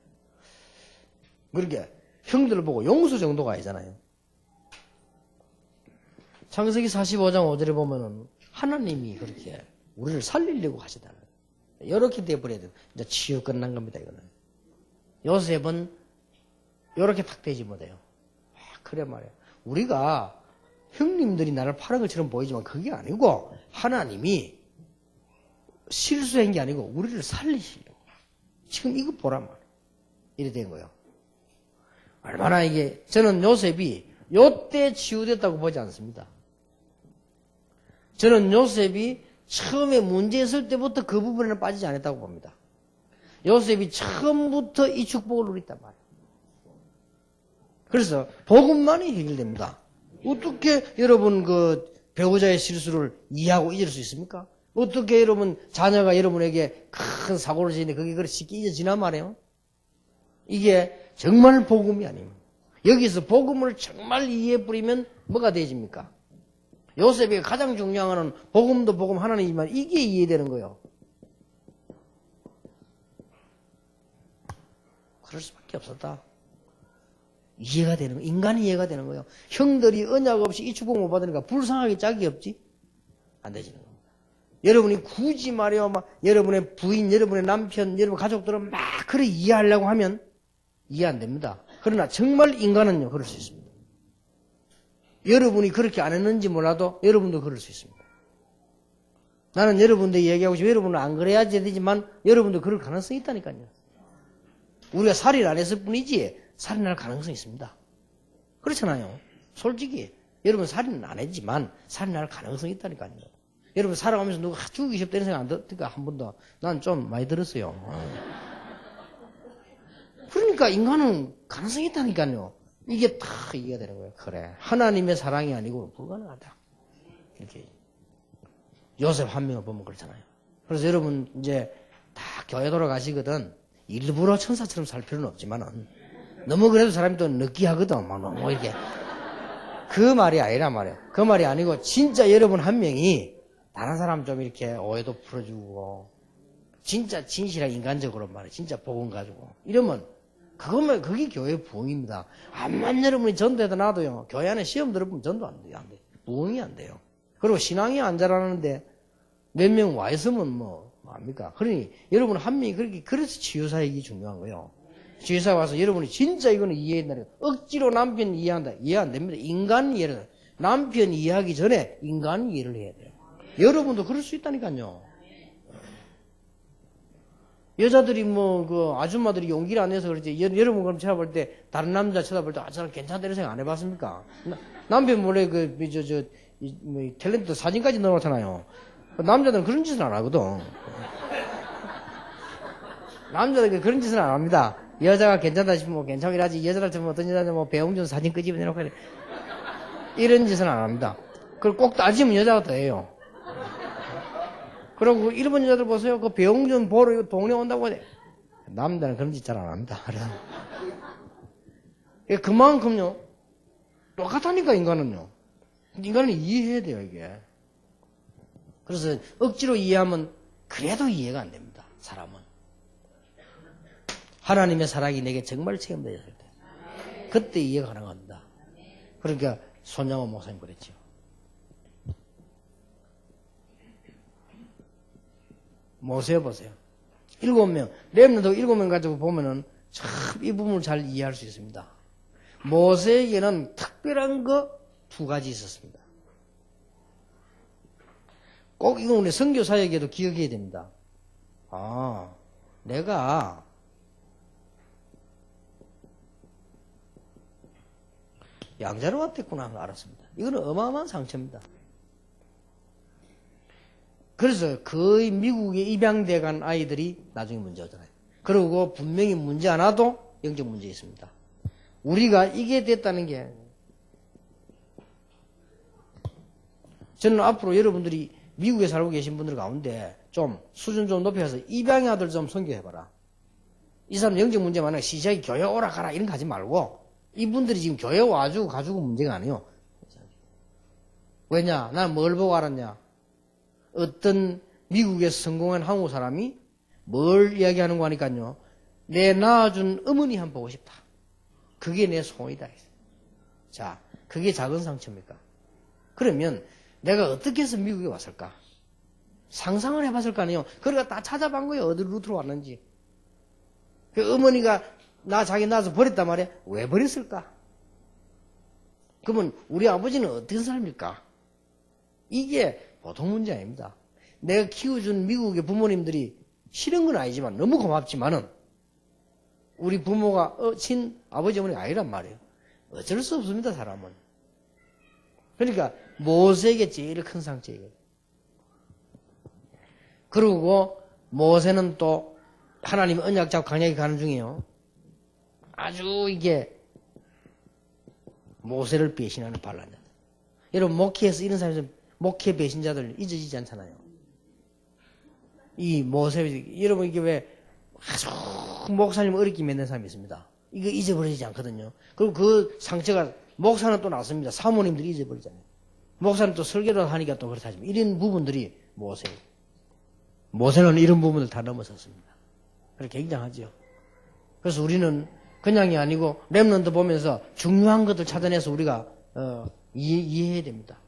Speaker 1: 그러니까 형들을 보고 용서 정도가 아니잖아요. 창세기 45장 5절에 보면은 하나님이 그렇게 우리를 살리려고 하시다는 거예요. 이렇게 돼버려야 돼요. 이제 치유 끝난 겁니다, 이거는. 요셉은 이렇게 탁 되지 못해요. 그래 말이에요. 우리가 형님들이 나를 파는 것처럼 보이지만 그게 아니고 하나님이 실수한 게 아니고 우리를 살리시려고. 지금 이거 보란 말이에요. 이래 된 거예요. 얼마나 이게 저는 요셉이 요때 치유됐다고 보지 않습니다. 저는 요셉이 처음에 문제 있을 때부터 그 부분에는 빠지지 않았다고 봅니다. 요셉이 처음부터 이 축복을 누렸단 말이에요. 그래서 복음만이 해결됩니다. 어떻게 여러분 그 배우자의 실수를 이해하고 잊을 수 있습니까? 어떻게 여러분 자녀가 여러분에게 큰 사고를 지는데 그게 그렇게 쉽게 잊어지나 말이에요? 이게 정말 복음이 아닙니다. 여기서 복음을 정말 이해해 버리면 뭐가 되집니까? 요셉이 가장 중요한 거는 복음도 복음 하나님이지만 이게 이해되는 거예요. 그럴 수밖에 없었다. 이해가 되는 거예요. 인간이 이해가 되는 거예요. 형들이 언약 없이 이 축복 못 받으니까 불쌍하게 짝이 없지? 안 되지는 겁니다. 여러분이 굳이 말이요, 막 여러분의 부인, 여러분의 남편, 여러분 가족들은 막 그렇게 이해하려고 하면 이해 안 됩니다. 그러나 정말 인간은요, 그럴 수 있습니다. 여러분이 그렇게 안 했는지 몰라도 여러분도 그럴 수 있습니다. 나는 여러분들 얘기하고 싶어요. 여러분은 안 그래야지 되지만 여러분도 그럴 가능성이 있다니까요. 우리가 살인 안 했을 뿐이지 살인할 가능성이 있습니다. 그렇잖아요. 솔직히 여러분 살인은 안 했지만 살인할 가능성이 있다니까요. 여러분 살아가면서 누가 죽이기 싶다는 생각 안 들었을까? 한 번도. 난 좀 많이 들었어요. 그러니까 인간은 가능성이 있다니까요. 이게 다 이해가 되는 거예요. 그래. 하나님의 사랑이 아니고 불가능하다. 이렇게. 요셉 한 명을 보면 그렇잖아요. 그래서 여러분 이제 다 교회 돌아가시거든. 일부러 천사처럼 살 필요는 없지만은 너무 그래도 사람이 또 느끼하거든. 막 너무 이렇게. 그 말이 아니란 말이에요. 그 말이 아니고 진짜 여러분 한 명이 다른 사람 좀 이렇게 오해도 풀어주고 진짜 진실한 인간적으로 말이에요. 진짜 복음 가지고 이러면 그것만 그게 교회의 부흥입니다. 암만 여러분이 전도해도 나도요. 교회 안에 시험 들어보면 전도 안 돼요. 안 돼. 부흥이 안 돼요. 그리고 신앙이 안 자라는데 몇 명 와 있으면 뭐 압니까? 그러니 여러분 한 명이 그렇게 그래서 치유사역이 중요한 거예요. 치유사 와서 여러분이 진짜 이거는 이해한다는 거예요. 억지로 남편 이해한다. 이해 안 됩니다. 인간 이해를 남편 이해하기 전에 인간 이해를 해야 돼요. 여러분도 그럴 수 있다니까요. 여자들이 뭐 그 아줌마들이 용기를 안 내서 그렇지. 여러분 그럼 쳐다볼 때 다른 남자 쳐다볼 때 아 저는 괜찮다 이런 생각 안 해봤습니까? 남편 몰래 뭐 탤런트 사진까지 넣어놓잖아요. 남자들은 그런 짓은 안 하거든. 남자들은 그런 짓은 안 합니다. 여자가 괜찮다 싶으면 뭐 괜찮긴 하지. 여자한테 뭐 어떤 여자한테 뭐 배웅준 사진 끄집어 내놓고 이런 짓은 안 합니다. 그걸 꼭 따지면 여자가 더 해요. 그리고 일본 여자들 보세요. 그 배웅준 보러 동네 온다고 하네. 남자는 그런 짓 잘 안 합니다. 그만큼요. 똑같다니까 인간은요. 인간은 이해해야 돼요 이게. 그래서 억지로 이해하면 그래도 이해가 안 됩니다. 사람은. 하나님의 사랑이 내게 정말 체험되었을 때 그때 이해가 가능합니다. 그러니까 손양호 목사님 그랬죠. 모세 보세요. 7명, 렘넌트 7명 가지고 보면은 참 이 부분을 잘 이해할 수 있습니다. 모세에게는 특별한 거 2가지 있었습니다. 꼭 이건 우리 선교 사역에도 기억해야 됩니다. 아, 내가 양자로 왔댔구나 하는 걸 알았습니다. 이거는 어마어마한 상처입니다. 그래서 거의 미국에 입양돼 간 아이들이 나중에 문제 오잖아요. 그리고 분명히 문제 안 와도 영적 문제 있습니다. 우리가 이게 됐다는 게 저는 앞으로 여러분들이 미국에 살고 계신 분들 가운데 좀 수준 좀 높여서 입양의 아들 좀 선교해봐라. 이 사람 영적 문제 많아요. 시시하게 교회 오라 가라 이런 거 하지 말고 이분들이 지금 교회 와주고 가지고 문제가 아니에요. 왜냐? 나는 뭘 보고 알았냐? 어떤 미국에서 성공한 한국 사람이 뭘 이야기하는 거 하니까요. 내 낳아준 어머니 한번 보고 싶다. 그게 내 소원이다. 자, 그게 작은 상처입니까? 그러면 내가 어떻게 해서 미국에 왔을까? 상상을 해봤을 거 아니에요. 그러니까 다 찾아본 거예요. 어디 루트로 왔는지. 그 어머니가 자기 낳아서 버렸단 말이야. 왜 버렸을까? 그러면 우리 아버지는 어떤 사람일까? 이게 보통 문제 아닙니다. 내가 키워준 미국의 부모님들이 싫은 건 아니지만 너무 고맙지만은 우리 부모가 아버지 어머니가 아니란 말이에요. 어쩔 수 없습니다. 사람은. 그러니까 모세에게 제일 큰 상처예요. 그리고 모세는 또 하나님 언약 잡고 강약에 가는 중이에요. 아주 이게 모세를 배신하는 반란자들. 여러분 목회에서 이런 사람들 목회 배신자들 잊어지지 않잖아요. 이 모세 여러분 이게 왜 아주 목사님 어렵게 만든 사람이 있습니다. 이거 잊어버리지 않거든요. 그리고 그 상처가 목사는 또 났습니다. 사모님들이 잊어버리잖아요. 목사는 또 설교를 하니까 또 그렇다지만 이런 부분들이 모세는 이런 부분을 다 넘어섰습니다. 그렇게 굉장하죠. 그래서 우리는 그냥이 아니고 렘넌트 보면서 중요한 것들 찾아내서 우리가 이해해야 됩니다.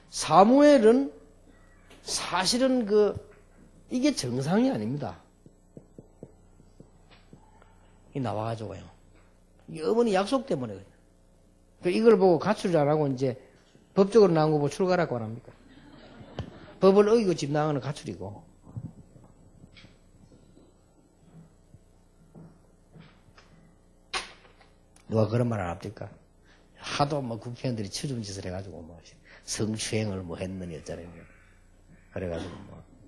Speaker 1: 사무엘은 사실은 이게 정상이 아닙니다. 이 나와가지고요. 이 어머니 약속 때문에 그래요. 이걸 보고 가출을 안 하고 이제 법적으로 나온 거 보고 출가라고 안 합니까? 법을 어기고 집 나가는 가출이고. 누가 그런 말 안 합니까? 하도 국회의원들이 추중 짓을 해가지고 성추행을 했느니 어쩌네. 그래가지고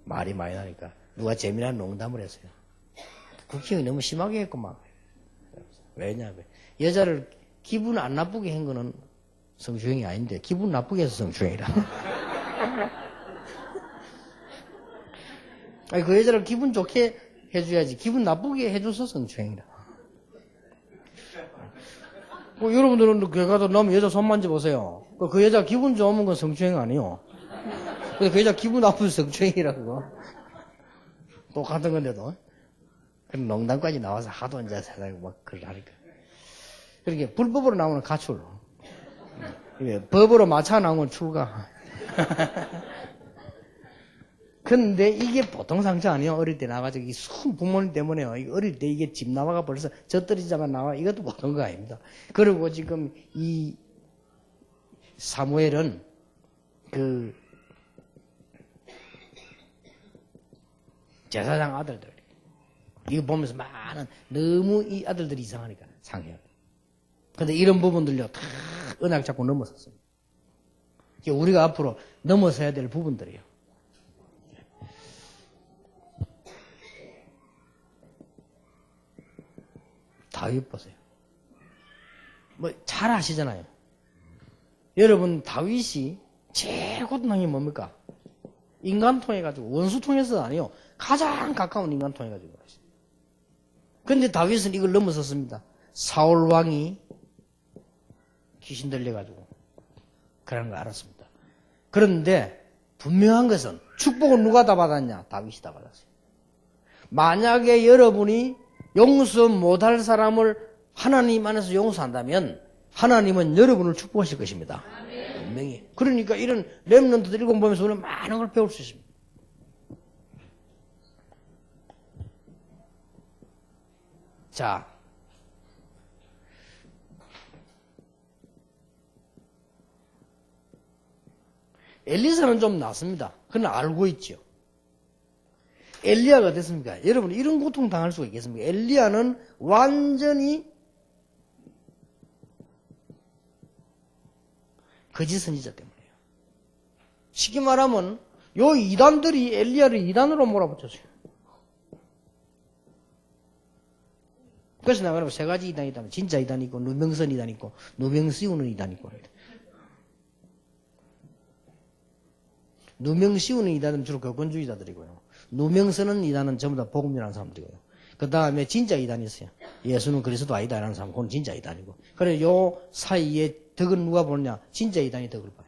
Speaker 1: 말이 많이 나니까 누가 재미난 농담을 했어요. 국회의원이 너무 심하게 했구만. 왜냐하면 여자를 기분 안 나쁘게 한 거는 성추행이 아닌데 기분 나쁘게 해서 성추행이라. 아니 그 여자를 기분 좋게 해줘야지 기분 나쁘게 해줘서 성추행이라. 여러분들은 교회 가서 너무 여자 손 만져보세요. 그 여자 기분 좋으면 건 성추행 아니에요. 근데 그 여자 기분 나쁘면 성추행이라 그거. 똑같은 건데도. 그런 농담까지 나와서 하도 이제 세상에 그걸 하니까. 그렇게 불법으로 나오는 가출. 법으로 맞춰 나오는 출가. 근데 이게 보통 상처 아니에요. 어릴 때 나가지고 이 순 부모님 때문에요. 어릴 때 이게 집 나와가 벌써 젖들이자만 나와. 이것도 보통 거 아닙니다. 그리고 지금 이 사무엘은 제사장 아들들 이거 보면서 너무 이 아들들이 이상하니까 상해요. 근데 이런 부분들요 다 언약 잡고 넘어섰습니다. 우리가 앞으로 넘어서야 될 부분들이에요. 다윗 보세요. 잘 아시잖아요. 여러분 다윗이 제일 고통한 게 뭡니까? 인간 통해 가지고 원수 통해서 아니요. 가장 가까운 인간 통해 가지고. 근데 다윗은 이걸 넘어섰습니다. 사울 왕이 귀신 들려 가지고 그런 거 알았습니다. 그런데 분명한 것은 축복은 누가 다 받았냐? 다윗이 다 받았어요. 만약에 여러분이 용서 못할 사람을 하나님 안에서 용서한다면 하나님은 여러분을 축복하실 것입니다. 분명히. 그러니까 이런 렘넌트들 읽어 보면서 우리는 많은 걸 배울 수 있습니다. 자, 엘리사는 좀 낫습니다. 그건 알고 있죠. 엘리야가 어땠습니까? 여러분 이런 고통 당할 수가 있겠습니까? 엘리야는 완전히 거짓 선지자 때문에요. 쉽게 말하면 요 이단들이 엘리야를 이단으로 몰아붙였어요. 그래서 내가 말하면 세 가지 이단이 있다면 진짜 이단이 있고 누명선 이단이 있고 누명 씌우는 이단이 있고 누명 씌우는 이단은 주로 교권주의자들이고요. 누명 쓰는 이단은 전부 다 복음이라는 사람들이고요. 그 다음에 진짜 이단이 있어요. 예수는 그리스도 아니다 라는 사람, 그건 진짜 이단이고. 그래 요 사이에 덕은 누가 보느냐? 진짜 이단이 덕을 봐요.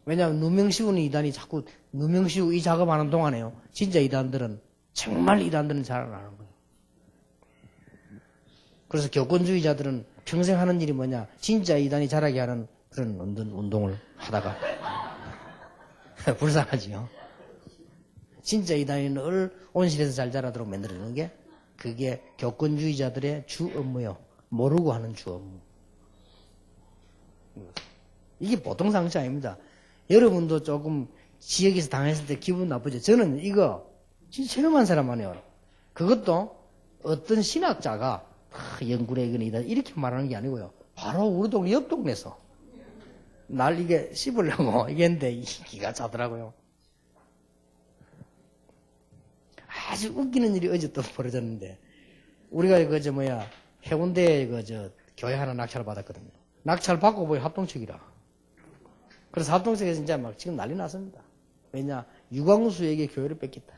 Speaker 1: 왜냐하면 누명 씌우는 이단이 자꾸 누명 씌우고 이 작업하는 동안에요. 진짜 이단들은 정말 이단들은 잘 안 하는 거예요. 그래서 교권주의자들은 평생 하는 일이 뭐냐? 진짜 이단이 자라게 하는 그런 운동을 하다가 불쌍하지요. 진짜 이단이 늘 온실에서 잘 자라도록 만들어주는 게 그게 교권주의자들의 주 업무요. 모르고 하는 주 업무. 이게 보통 상처 아닙니다. 여러분도 조금 지역에서 당했을 때 기분 나쁘죠. 저는 이거 진짜 체험한 사람 아니에요. 그것도 어떤 신학자가 영구래 이건 이렇게 말하는 게 아니고요. 바로 우리 동네 옆 동네에서 날 이게 씹으려고 이랬는데 기가 차더라고요. 아주 웃기는 일이 어제 또 벌어졌는데 우리가 해운대에 교회 하나 낙찰을 받았거든요. 낙찰 받고 보니 합동측이라. 그래서 합동측에서 이제 막 지금 난리 났습니다. 왜냐? 유광수에게 교회를 뺏겼다.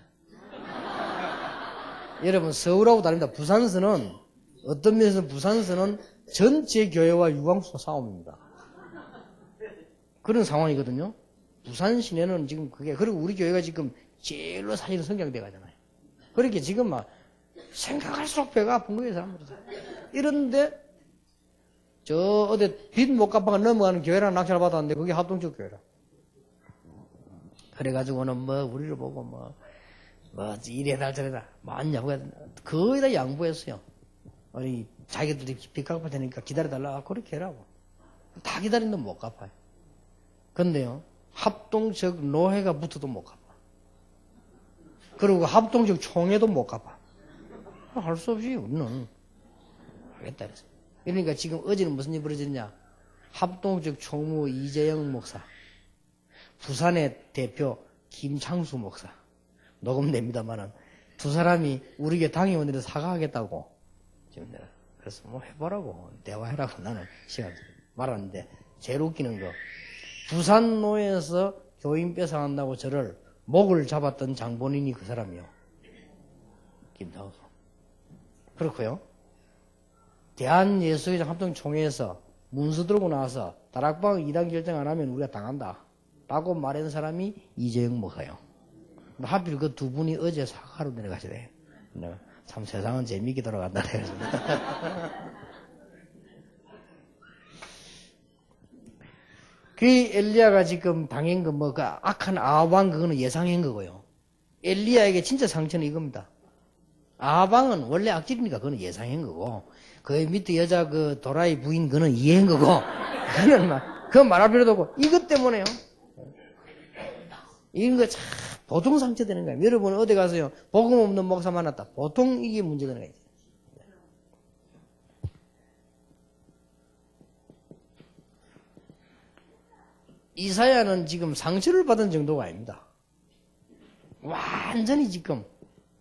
Speaker 1: 여러분 서울하고 다릅니다. 부산서는 어떤 면에서 부산서는 전체 교회와 유광수가 싸움입니다. 그런 상황이거든요. 부산 시내는 지금 그게, 그리고 우리 교회가 지금 제일로 사실은 성장돼 가잖아요. 그렇게 지금 막 생각할수록 배가 아픈 거예요, 사람들이. 이런데, 어디 빚 못 갚아가 넘어가는 교회랑 낙찰 받았는데 그게 합동적 교회라. 그래가지고는 우리를 보고 이래라 저래라 많냐고 거의 다 양보했어요. 아니 자기들이 빚 갚아야 되니까 기다려달라 그렇게 해라고. 다 기다리는데 못 갚아요. 근데요 합동적 노회가 붙어도 못 갚아. 그리고 합동적 총회도 못 갚아. 할 수 없이 우리는 하겠다 그랬어요. 그러니까 지금 어제는 무슨 일이 벌어졌냐. 합동적 총무 이재영 목사, 부산의 대표 김창수 목사, 녹음됩니다만은 두 사람이 우리 교회 당회원들이 사과하겠다고 지금 내가 그래서 해보라고 대화해라고 나는 시간 말하는데 제일 웃기는 거 부산노에서 교인 뺏어간다고 저를 목을 잡았던 장본인이 그 사람이요. 김창수. 그렇고요. 대한예수회장 합동총회에서 문서 들고 나와서 다락방 2단 결정 안 하면 우리가 당한다 라고 말한 사람이 이재영 목사요. 하필 그 두 분이 어제 사과하러 내려가시래. 참 세상은 재미있게 돌아간다. 그 엘리야가 지금 당한 그 악한 아합왕 그거는 예상한 거고요. 엘리야에게 진짜 상처는 이겁니다. 아합왕은 원래 악질이니까 그거는 예상한 거고, 그 밑에 여자 그 도라이 부인 그거는 이해한 거고, 그건 말할 필요도 없고, 이것 때문에요. 이런 거 참 보통 상처되는 거예요. 여러분 어디 가서요 복음 없는 목사 만났다. 보통 이게 문제되는 거예요. 이사야는 지금 상처를 받은 정도가 아닙니다. 완전히 지금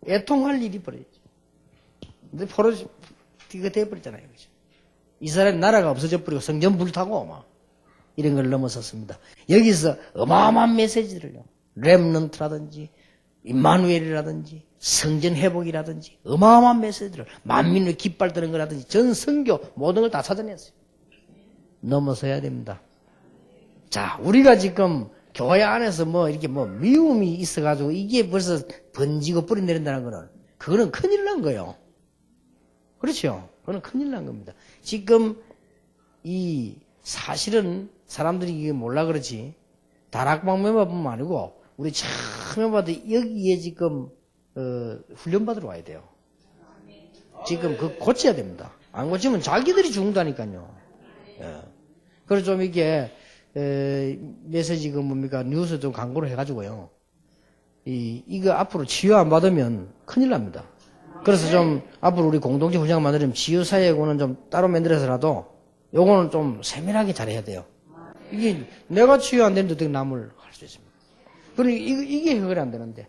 Speaker 1: 애통할 일이 벌어졌죠. 근데 이거 돼버렸잖아요. 그죠? 이스라엘 나라가 없어져 버리고 성전 불타고 막 이런 걸 넘어섰습니다. 여기서 어마어마한 메시지를요. 렘넌트라든지 임마누엘이라든지 성전 회복이라든지 어마어마한 메시지를 만민을 깃발 드는 거라든지 전 성교 모든 걸 다 찾아냈어요. 넘어서야 됩니다. 자, 우리가 지금 교회 안에서 이렇게 미움이 있어가지고 이게 벌써 번지고 뿌리 내린다는 거는 그거는 큰일 난 거예요. 그렇죠? 그거는 큰일 난 겁니다. 지금 이 사실은 사람들이 이게 몰라 그렇지 다락방 멤버뿐만 아니고 우리 처음 멤버들 여기에 지금 훈련받으러 와야 돼요. 지금 그거 고쳐야 됩니다. 안 고치면 자기들이 죽는다니까요. 예. 그래서 좀 이게 메시지 뉴스 좀 광고를 해가지고요. 이거 앞으로 치유 안 받으면 큰일 납니다. 그래서 좀 앞으로 우리 공동체 훈장 만들면 치유사회고는 좀 따로 만들어서라도 요거는 좀 세밀하게 잘해야 돼요. 이게 내가 치유 안 되는데 어떻게 남을 할 수 있습니까? 그러니까 이게 해결이 안 되는데.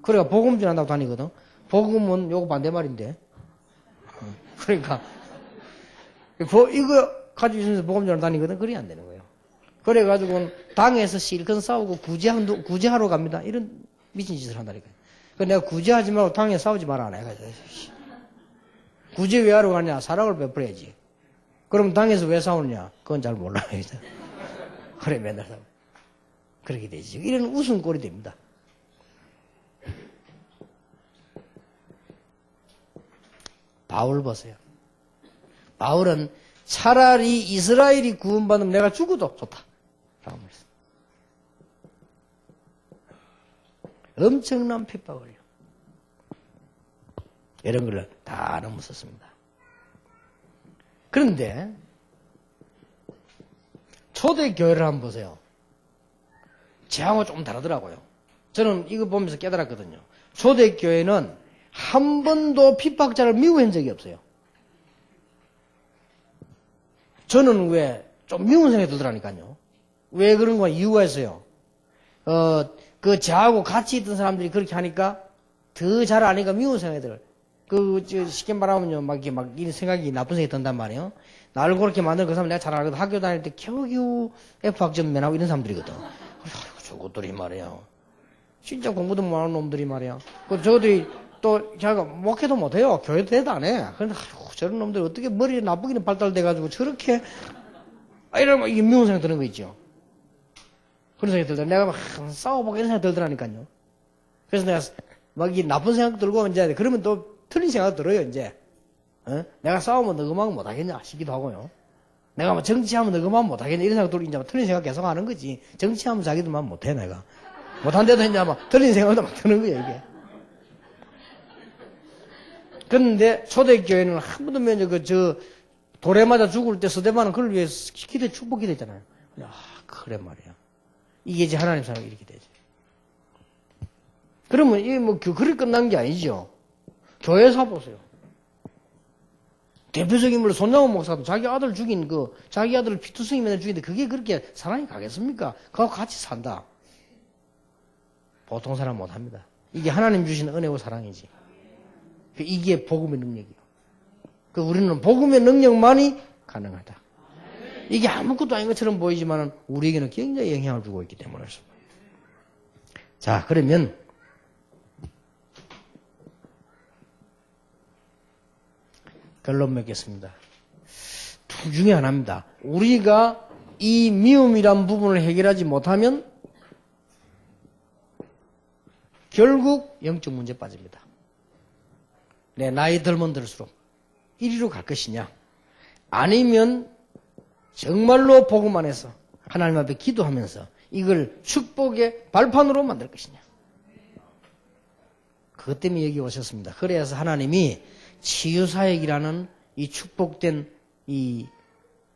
Speaker 1: 그래가 복음전 한다고 다니거든. 복음은 요거 반대말인데. 그러니까 이거 가지고 있으면서 복음전 다니거든. 그래 안 되는 거예요. 그래가지고 당에서 실컷 싸우고 구제하러 갑니다. 이런 미친 짓을 한다니까요. 그래서 내가 구제하지 말고 당에 싸우지 마라 안 해가지고. 구제 왜 하러 가냐? 사랑을 베풀어야지. 그럼 당에서 왜 싸우느냐? 그건 잘 몰라요. 그래 맨날 싸우고. 그렇게 되지. 이런 웃음꼴이 됩니다. 바울 보세요. 바울은 차라리 이스라엘이 구원받으면 내가 죽어도 좋다. 라고 말했어요. 엄청난 핍박을요. 이런 걸 다 넘었었습니다. 그런데 초대교회를 한번 보세요. 제하고 조금 다르더라고요. 저는 이거 보면서 깨달았거든요. 초대교회는 한 번도 핍박자를 미워한 적이 없어요. 저는 왜 좀 미운 생각이 들더라니까요. 왜 그런 거 이유가 있어요. 저하고 같이 있던 사람들이 그렇게 하니까 더 잘 아니까 미운 생각이 들어요. 쉽게 말하면요, 이런 생각이 나쁜 생각이 든단 말이에요. 나를 그렇게 만든 그 사람 내가 잘 알거든. 학교 다닐 때 겨우겨우 F학점 면하고 이런 사람들이거든. 아이고, 저것들이 말이야. 진짜 공부도 못하는 놈들이 말이야. 저들이 또, 자기가 목회도 못해요. 교회도 대도 안 해. 그런데, 아이고, 저런 놈들 어떻게 머리에 나쁘기는 발달돼가지고 저렇게, 이러면 이게 미운 생각 드는 거 있죠. 그런 생각이 들더라. 내가 막 싸워보고 이런 생각이 들더라니까요. 그래서 내가 막 이 나쁜 생각 들고 이제 그러면 또 틀린 생각 들어요, 이제. 어? 내가 싸우면 너그만 못하겠냐 싶기도 하고요. 내가 뭐 정치하면 너그만 못하겠냐 이런 생각 들고 이제 틀린 생각 계속 하는 거지. 정치하면 자기들만 못해, 내가. 못한데도 이제 막 틀린 생각도 막 드는 거예요, 이게. 그런데 초대교회는 한 번도 돌에 맞아 죽을 때 스데반은 그걸 위해 축복 기도했잖아요. 그래 말이야. 이게 이제 하나님 사람이 이렇게 되지. 그러면 이게 뭐 그리 끝난 게 아니죠. 교회사 보세요. 대표적인 인물로 손양원 목사도 자기 아들 죽인 자기 아들을 피투성이면 죽인데 그게 그렇게 사랑이 가겠습니까? 그하고 같이 산다. 보통 사람 못 합니다. 이게 하나님 주신 은혜와 사랑이지. 이게 복음의 능력이요. 우리는 복음의 능력만이 가능하다. 이게 아무것도 아닌 것처럼 보이지만 우리에게는 굉장히 영향을 주고 있기 때문에. 자, 그러면 결론 맺겠습니다. 둘 중에 하나입니다. 우리가 이 미움이란 부분을 해결하지 못하면 결국 영적 문제에 빠집니다. 내 나이 들면 들수록 이리로 갈 것이냐, 아니면 정말로 복음 안에서 하나님 앞에 기도하면서 이걸 축복의 발판으로 만들 것이냐. 그것 때문에 여기 오셨습니다. 그래서 하나님이 치유사역이라는 이 축복된 이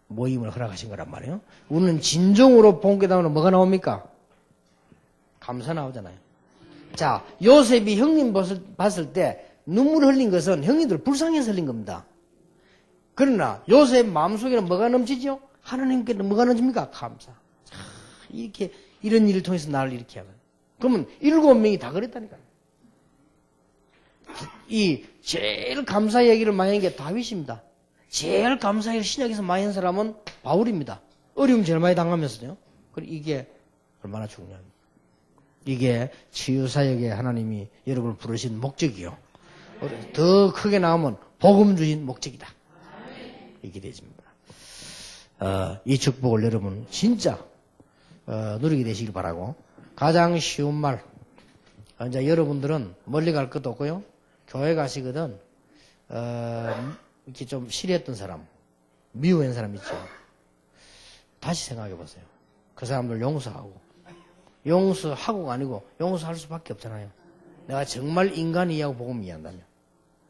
Speaker 1: 모임을 허락하신 거란 말이에요. 우리는 진정으로 본궤담으로 뭐가 나옵니까? 감사 나오잖아요. 자, 요셉이 형님 봤을 때 눈물 흘린 것은 형님들 불쌍해서 흘린 겁니다. 그러나 요셉 마음속에는 뭐가 넘치죠? 하나님께 뭐가 넘칩니까? 감사. 이렇게 이런 일을 통해서 나를 이렇게 하면. 그러면 7명이 다 그랬다니까요. 이 제일 감사 얘기를 많이 한 게 다윗입니다. 제일 감사 얘기를 신약에서 많이 한 사람은 바울입니다. 어려움 제일 많이 당하면서요. 그리고 이게 얼마나 중요합니까? 이게 치유사역에 하나님이 여러분을 부르신 목적이요. 더 크게 나오면 복음 주신 목적이다. 이렇게 되집니다. 이 축복을 여러분 진짜 누리게 되시길 바라고, 가장 쉬운 말, 이제 여러분들은 멀리 갈 것도 없고요. 교회 가시거든 이렇게 좀 싫어했던 사람, 미워한 사람 있죠. 다시 생각해 보세요. 그 사람들 용서하고가 아니고 용서할 수밖에 없잖아요. 내가 정말 인간이라고 복음 이해한다면.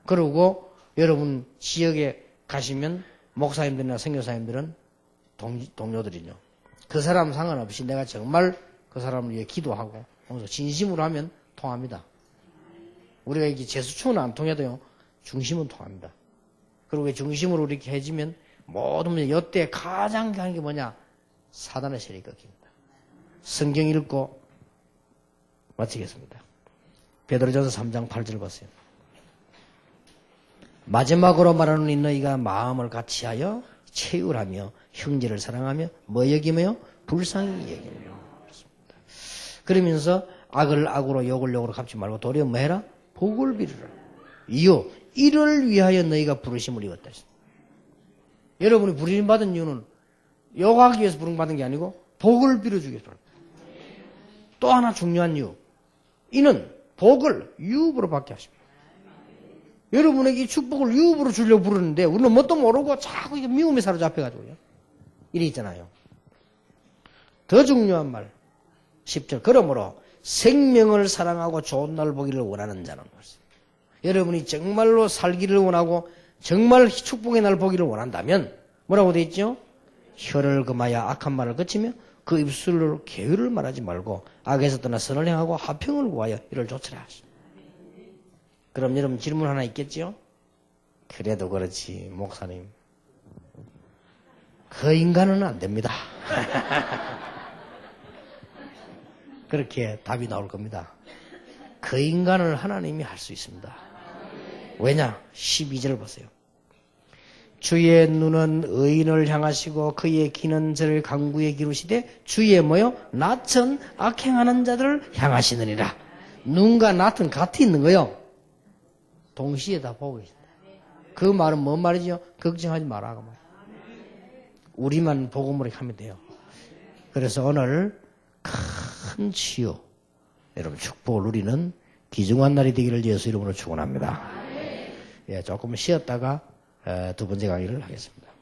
Speaker 1: 그리고 여러분 지역에 가시면 목사님들이나 선교사님들은 동료들이죠. 그 사람 상관없이 내가 정말 그 사람을 위해 기도하고 진심으로 하면 통합니다. 우리가 이게 재수충은 안 통해도요, 중심은 통합니다. 그리고 중심으로 이렇게 해지면 모든 문제, 이때 가장 강한 게 뭐냐? 사단의 세력이 꺾입니다. 성경 읽고 마치겠습니다. 베드로전서 3장 8절 보세요. 마지막으로 말하는 이 너희가 마음을 같이하여 채울하며 형제를 사랑하며 뭐 여기며 불쌍히 여기며. 그렇습니다. 그러면서 악을 악으로 욕을 욕으로 갚지 말고 도리어 뭐 해라? 복을 빌으라. 이요 이를 위하여 너희가 부르심을 입었다. 여러분이 부르심받은 이유는 욕하기 위해서 부름받은 게 아니고 복을 빌어주기 위해서. 또 하나 중요한 이유, 이는 복을 유업으로 받게 하십니다. 여러분에게 이 축복을 유업으로 주려고 부르는데 우리는 뭣도 모르고 자꾸 이게 미움에 사로잡혀가지고요. 이래 있잖아요. 더 중요한 말 10절. 그러므로 생명을 사랑하고 좋은 날 보기를 원하는 자는 것입니다. 여러분이 정말로 살기를 원하고 정말 축복의 날 보기를 원한다면 뭐라고 되어 있죠? 혀를 금하여 악한 말을 그치며 그 입술로 계율을 말하지 말고 악에서 떠나 선을 행하고 화평을 구하여 이를 좇으라 하십니다. 그럼 여러분 질문 하나 있겠죠? 그래도 그렇지 목사님, 그 인간은 안 됩니다. 그렇게 답이 나올 겁니다. 그 인간을 하나님이 할 수 있습니다. 왜냐? 12절 보세요. 주의 눈은 의인을 향하시고 그의 귀는 저를 강구에 기르시되 주의 뭐요? 낯은 악행하는 자들을 향하시느니라. 눈과 낯은 같이 있는 거요. 동시에 다 보고 있습니다. 그 말은 뭔 말이죠? 걱정하지 마라. 그 말. 우리만 복음으로 하면 돼요. 그래서 오늘 큰 치유, 여러분 축복을 누리는 귀중한 날이 되기를 예수 이름으로 축원합니다. 예, 조금 쉬었다가 두 번째 강의를 하겠습니다.